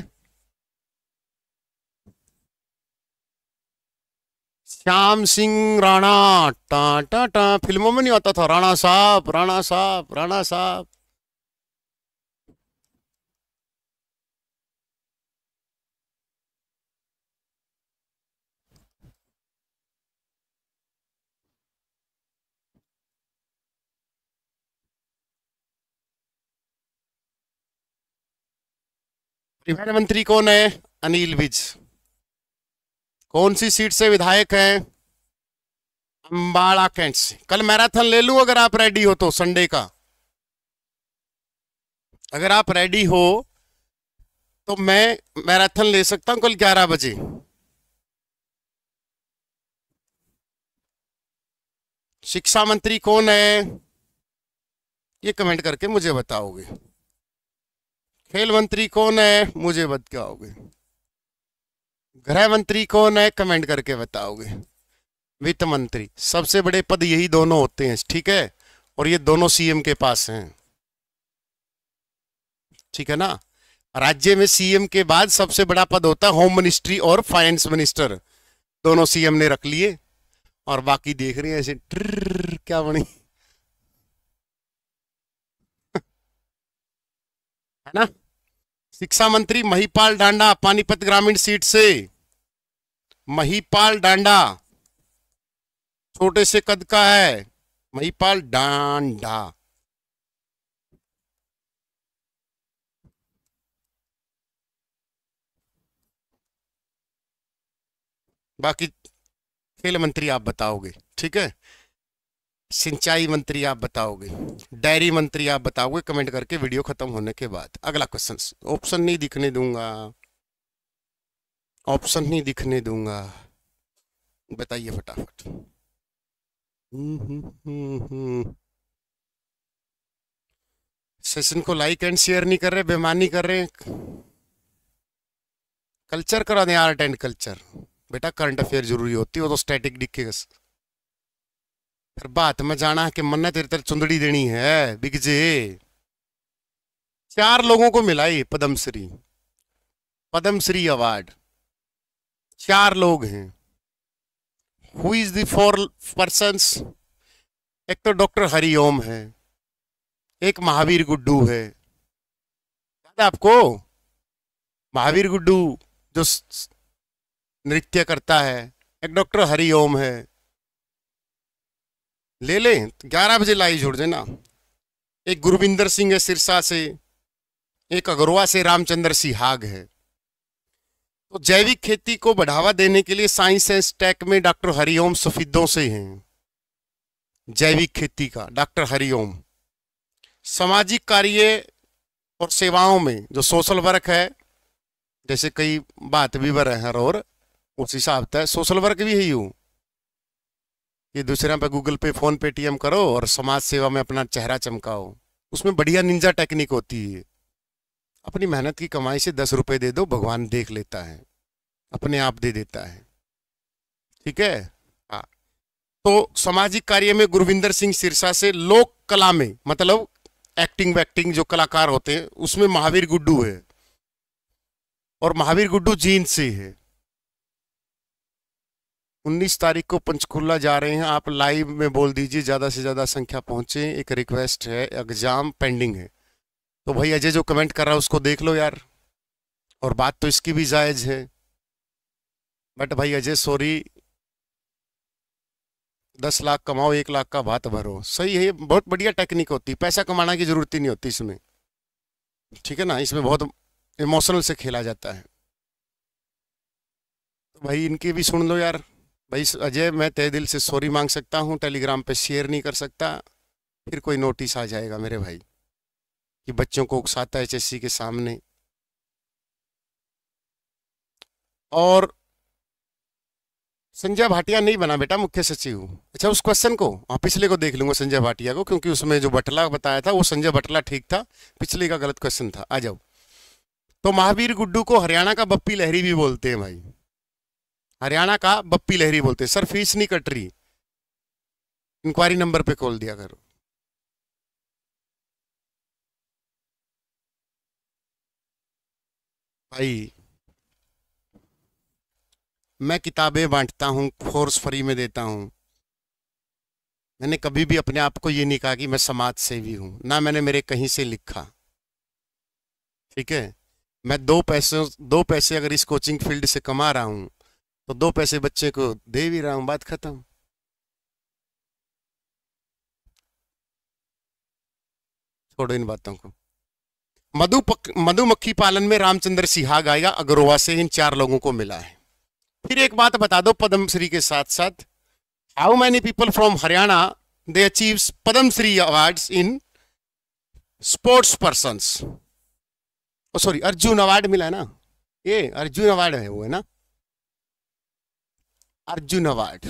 श्याम सिंह राणा। टा टा टा, फिल्मों में नहीं होता था, राणा साहब, राणा साहब, राणा साहब। परिवहन मंत्री कौन है? अनिल विज। कौन सी सीट से विधायक हैं? अंबाला कैंट से। कल मैराथन ले लूं अगर आप रेडी हो तो, संडे का। अगर आप रेडी हो तो मैं मैराथन ले सकता हूं कल 11 बजे। शिक्षा मंत्री कौन है? ये कमेंट करके मुझे बताओगे। खेल मंत्री कौन है? मुझे बताओगे। गृह मंत्री कौन है? कमेंट करके बताओगे। वित्त मंत्री, सबसे बड़े पद यही दोनों होते हैं, ठीक है, और ये दोनों सीएम के पास हैं, ठीक है ना। राज्य में सीएम के बाद सबसे बड़ा पद होता है होम मिनिस्ट्री और फाइनेंस मिनिस्टर, दोनों सीएम ने रख लिए, और बाकी देख रहे हैं ऐसे क्या बनी, है ना। शिक्षा मंत्री महिपाल डांडा, पानीपत ग्रामीण सीट से। महिपाल डांडा छोटे से कद का है, महिपाल डांडा। बाकी खेल मंत्री आप बताओगे, ठीक है। सिंचाई मंत्री आप बताओगे, डेयरी मंत्री आप बताओगे, कमेंट करके वीडियो खत्म होने के बाद। अगला क्वेश्चन, ऑप्शन नहीं दिखने दूंगा, ऑप्शन नहीं दिखने दूंगा, बताइए फटाफट। सेशन को लाइक एंड शेयर नहीं कर रहे, बेईमानी कर रहे। कल्चर करा दें, आर्ट एंड कल्चर। बेटा करंट अफेयर जरूरी होती है, वो तो स्टैटिक दिखेगा। फिर बात में जाना है कि मन्नत तेरे तेरे चुंदड़ी देनी है बिगजे। 4 लोगों को मिला ये पद्मश्री, पद्मश्री अवार्ड 4 लोग हैं। Who is the 4 persons? एक तो डॉक्टर हरिओम है, एक महावीर गुड्डू है, याद है आपको? महावीर गुड्डू जो नृत्य करता है, एक डॉक्टर हरिओम है। ले लें, 11 बजे लाइव जुड़ देना। एक गुरविंदर सिंह है सिरसा से, एक अगरवा से रामचंद्र सिहाग है। तो जैविक खेती को बढ़ावा देने के लिए साइंस एंड टेक में डॉक्टर हरिओम सफीदों से हैं। जैविक खेती का डॉक्टर हरिओम। सामाजिक कार्य और सेवाओं में जो सोशल वर्क है, जैसे कई बात भी बर है, और उस हिसाब से सोशल वर्क भी है यूं कि दूसरे पे गूगल पे, फोन पे, टीएम करो और समाज सेवा में अपना चेहरा चमकाओ। उसमें बढ़िया निंजा टेक्निक होती है। अपनी मेहनत की कमाई से 10 रुपए दे दो, भगवान देख लेता है, अपने आप दे देता है, ठीक है। हाँ, तो सामाजिक कार्य में गुरविंदर सिंह सिरसा से, लोक कला में मतलब एक्टिंग वैक्टिंग जो कलाकार होते हैं उसमें महावीर गुड्डू है, और महावीर गुड्डू जींद से है। 19 तारीख को पंचकुला जा रहे हैं, आप लाइव में बोल दीजिए, ज़्यादा से ज़्यादा संख्या पहुंचे। एक रिक्वेस्ट है, एग्जाम पेंडिंग है, तो भाई अजय जो कमेंट कर रहा है उसको देख लो यार, और बात तो इसकी भी जायज़ है। बट भाई अजय सॉरी, 10 लाख कमाओ, 1 लाख का भात भरो, सही है। बहुत बढ़िया टेक्निक होती है, पैसा कमाने की जरूरत ही नहीं होती इसमें, ठीक है ना। इसमें बहुत इमोशनल से खेला जाता है, तो भाई इनकी भी सुन लो यार। भाई अजय, मैं तहे दिल से सॉरी मांग सकता हूँ, टेलीग्राम पे शेयर नहीं कर सकता, फिर कोई नोटिस आ जाएगा मेरे भाई कि बच्चों को उकसाता है एचएससी के सामने। और संजय भाटिया नहीं बना बेटा मुख्य सचिव, अच्छा, उस क्वेश्चन को पिछले को देख लूंगा संजय भाटिया को, क्योंकि उसमें जो बटला बताया था वो संजय बटला ठीक था, पिछले का गलत क्वेश्चन था। आ जाओ। तो महावीर गुड्डू को हरियाणा का बप्पी लहरी भी बोलते हैं भाई, हरियाणा का बप्पी लहरी बोलते हैं। सर फीस नहीं कट रही, इंक्वायरी नंबर पे कॉल दिया करो। भाई मैं किताबें बांटता हूँ, कोर्स फ्री में देता हूँ। मैंने कभी भी अपने आप को ये नहीं कहा कि मैं समाज सेवी हूं, ना मैंने मेरे कहीं से लिखा। ठीक है, मैं दो पैसे अगर इस कोचिंग फील्ड से कमा रहा हूं तो 2 पैसे बच्चे को दे भी रहा हूं, बात खत्म। छोड़ो इन बातों को। मधुमक्खी पालन में रामचंद्र सिहाग आएगा अग्रोवा से, इन 4 लोगों को मिला है। फिर एक बात बता दो पद्मश्री के साथ साथ, how many people from Haryana they achieves Padmashri awards in sports persons. Sorry, Arjun award मिला है ना, ये अर्जुन अवार्ड है वो, है ना, अर्जुन अवार्ड।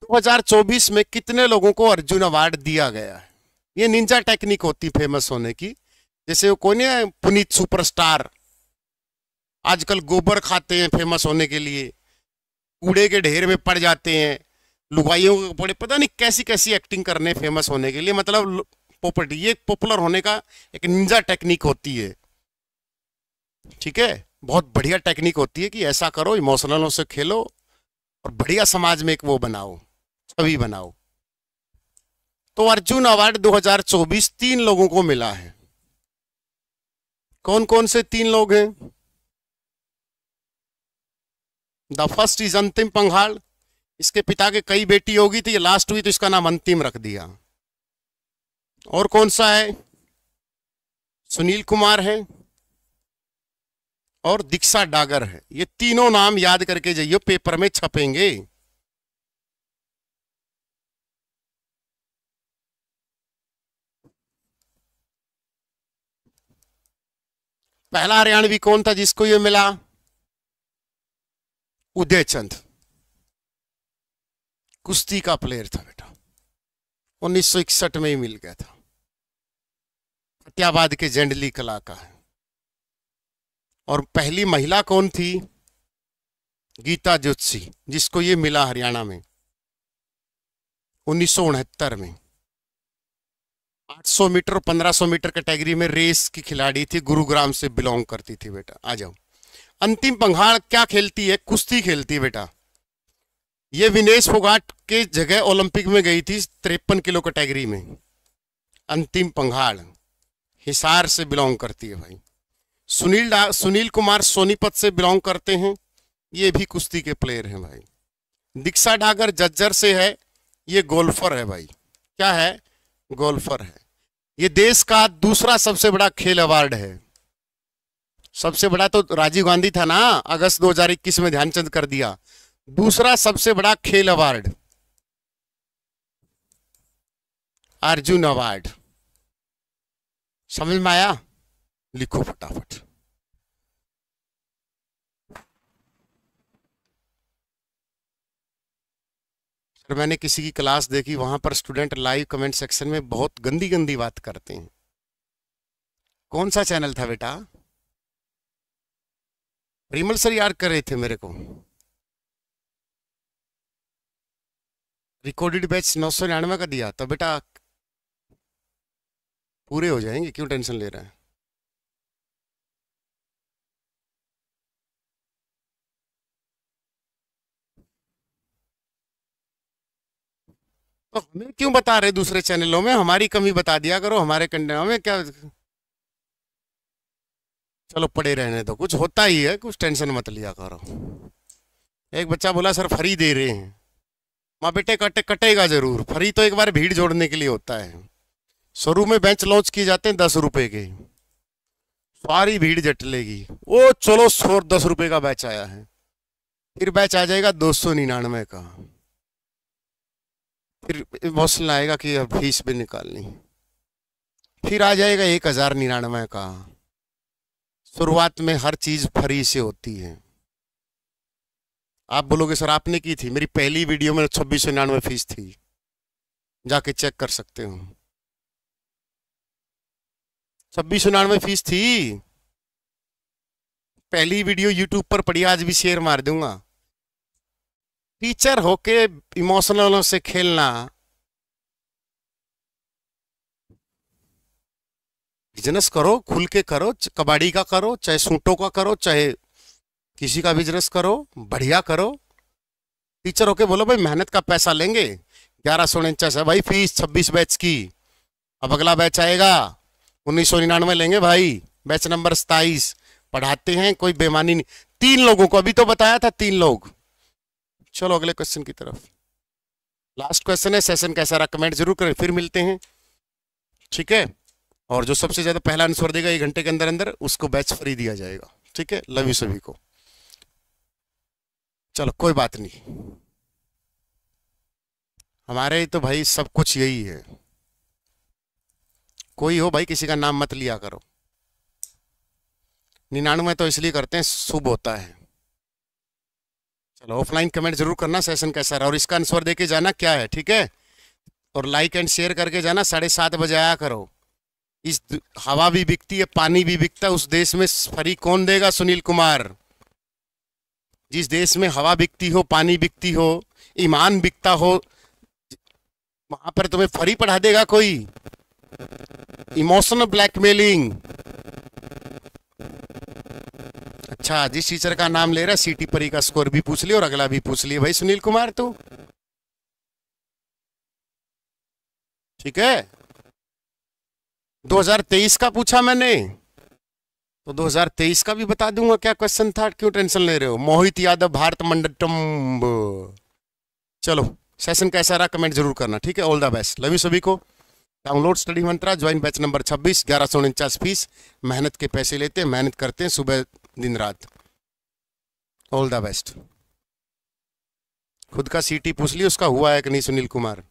2024 में कितने लोगों को अर्जुन अवार्ड दिया गया है? ये निंजा टेक्निक होती फेमस होने की। जैसे वो कौन है, पुनीत सुपरस्टार, आजकल गोबर खाते हैं फेमस होने के लिए, कूड़े के ढेर में पड़ जाते हैं, लुगाइयों के कपड़े, पता नहीं कैसी कैसी एक्टिंग करने फेमस होने के लिए, मतलब पॉपुलर, ये पॉपुलर होने का एक निंजा टेक्निक होती है। ठीक है, बहुत बढ़िया टेक्निक होती है कि ऐसा करो, इमोशनलों से खेलो और बढ़िया समाज में एक वो बनाओ, छवि बनाओ। तो अर्जुन अवार्ड 2024 3 लोगों को मिला है। कौन कौन से 3 लोग हैं? द फर्स्ट इज अंतिम पंघाल, इसके पिता के कई बेटी होगी थी, ये लास्ट हुई तो इसका नाम अंतिम रख दिया। और कौन सा है? सुनील कुमार है और दीक्षा डागर है। ये तीनों नाम याद करके जाइए, पेपर में छपेंगे। पहला हरियाणवी कौन था जिसको ये मिला? उदयचंद, कुश्ती का प्लेयर था बेटा, 1961 में ही मिल गया था, फतेहाबाद के जंडली कला का है। और पहली महिला कौन थी? गीता जोशी, जिसको ये मिला हरियाणा में 1969 में। 800 मीटर 1500 मीटर कैटेगरी में रेस की खिलाड़ी थी, गुरुग्राम से बिलोंग करती थी बेटा। आ जाओ। अंतिम पंघाल क्या खेलती है? कुश्ती खेलती है बेटा। ये विनेश फोगाट के जगह ओलंपिक में गई थी 53 किलो कैटेगरी में। अंतिम पंघाल हिसार से बिलोंग करती है भाई। सुनील कुमार सोनीपत से बिलोंग करते हैं, ये भी कुश्ती के प्लेयर हैं भाई। दीक्षा डागर जज्जर से है, ये गोल्फर है भाई। क्या है? गोल्फर है। ये देश का दूसरा सबसे बड़ा खेल अवार्ड है। सबसे बड़ा तो राजीव गांधी था ना, अगस्त 2021 में ध्यानचंद कर दिया। दूसरा सबसे बड़ा खेल अवार्ड अर्जुन अवार्ड। समझ में आया? लिखो फटाफट। सर मैंने किसी की क्लास देखी, वहां पर स्टूडेंट लाइव कमेंट सेक्शन में बहुत गंदी गंदी बात करते हैं। कौन सा चैनल था बेटा? रिमल सर याद कर रहे थे मेरे को। रिकॉर्डेड बैच 999 का दिया, तो बेटा पूरे हो जाएंगे, क्यों टेंशन ले रहा है? तो हमें क्यों बता रहे दूसरे चैनलों में? हमारी कमी बता दिया करो, हमारे कंटेंट में क्या। चलो पड़े रहने दो, कुछ होता ही है, कुछ टेंशन मत लिया करो। एक बच्चा बोला सर फ्री दे रहे हैं। माँ बेटे कटेगा जरूर, फ्री तो एक बार भीड़ जोड़ने के लिए होता है। शुरू में बेंच लॉन्च किए जाते हैं 10 रुपए के, सारी भीड़ जट लेगी, ओ चलो 10 रुपए का बैच आया है। फिर बैच आ जाएगा 299 का, फिर इमोशन आएगा कि अब फीस भी निकालनी। फिर आ जाएगा 1099 का। शुरुआत में हर चीज फ्री से होती है। आप बोलोगे सर आपने की थी, मेरी पहली वीडियो में 2699 फीस थी, जाके चेक कर सकते हो। 2699 फीस थी, पहली वीडियो यूट्यूब पर पड़ी, आज भी शेयर मार दूंगा। टीचर होके इमोशनलों से खेलना, बिजनेस करो, खुल के करो, कबाड़ी का करो, चाहे सूटों का करो, चाहे किसी का बिजनेस करो, बढ़िया करो। टीचर होके बोलो भाई मेहनत का पैसा लेंगे। 1149 है भाई फीस 26 बैच की। अब अगला बैच आएगा 1999 लेंगे भाई, बैच नंबर 27। पढ़ाते हैं, कोई बेमानी नहीं। 3 लोगों को अभी तो बताया था, 3 लोग। चलो अगले क्वेश्चन की तरफ। लास्ट क्वेश्चन है, सेशन कैसा रहा कमेंट जरूर करें, फिर मिलते हैं, ठीक है। और जो सबसे ज्यादा पहला आंसर देगा 1 घंटे के अंदर अंदर, उसको बैच फ्री दिया जाएगा, ठीक है। लव यू सभी को। चलो कोई बात नहीं, हमारे तो भाई सब कुछ यही है। कोई हो भाई, किसी का नाम मत लिया करो। 99 तो इसलिए करते हैं शुभ होता है। चलो ऑफलाइन कमेंट जरूर करना सेशन कैसा रहा, और इसका आंसर देके जाना क्या है, ठीक है। और लाइक एंड शेयर करके जाना। 7:30 बजे आया करो। इस हवा भी बिकती है, पानी भी बिकता है, उस देश में फ्री कौन देगा सुनील कुमार। जिस देश में हवा बिकती हो, पानी बिकती हो, ईमान बिकता हो, वहां पर तुम्हें फ्री पढ़ा देगा कोई? Emotional blackmailing. अच्छा, जिस टीचर का नाम ले रहा है सीटी परी का स्कोर भी पूछ लिया और अगला भी पूछ लिया भाई सुनील कुमार, तो ठीक है। 2023 का पूछा मैंने, तो 2023 का भी बता दूंगा क्या क्वेश्चन था, क्यों टेंशन ले रहे हो। मोहित यादव, भारत मंडटम। चलो सेशन कैसा रहा कमेंट जरूर करना, ठीक है। All the best, love you सभी को। डाउनलोड स्टडी मंत्रा, ज्वाइन बैच नंबर 26, 1149 फीस। मेहनत के पैसे लेते हैं, मेहनत करते हैं सुबह दिन रात। All the best. खुद का सीटी पूछ लिया, उसका हुआ है कि नहीं सुनील कुमार।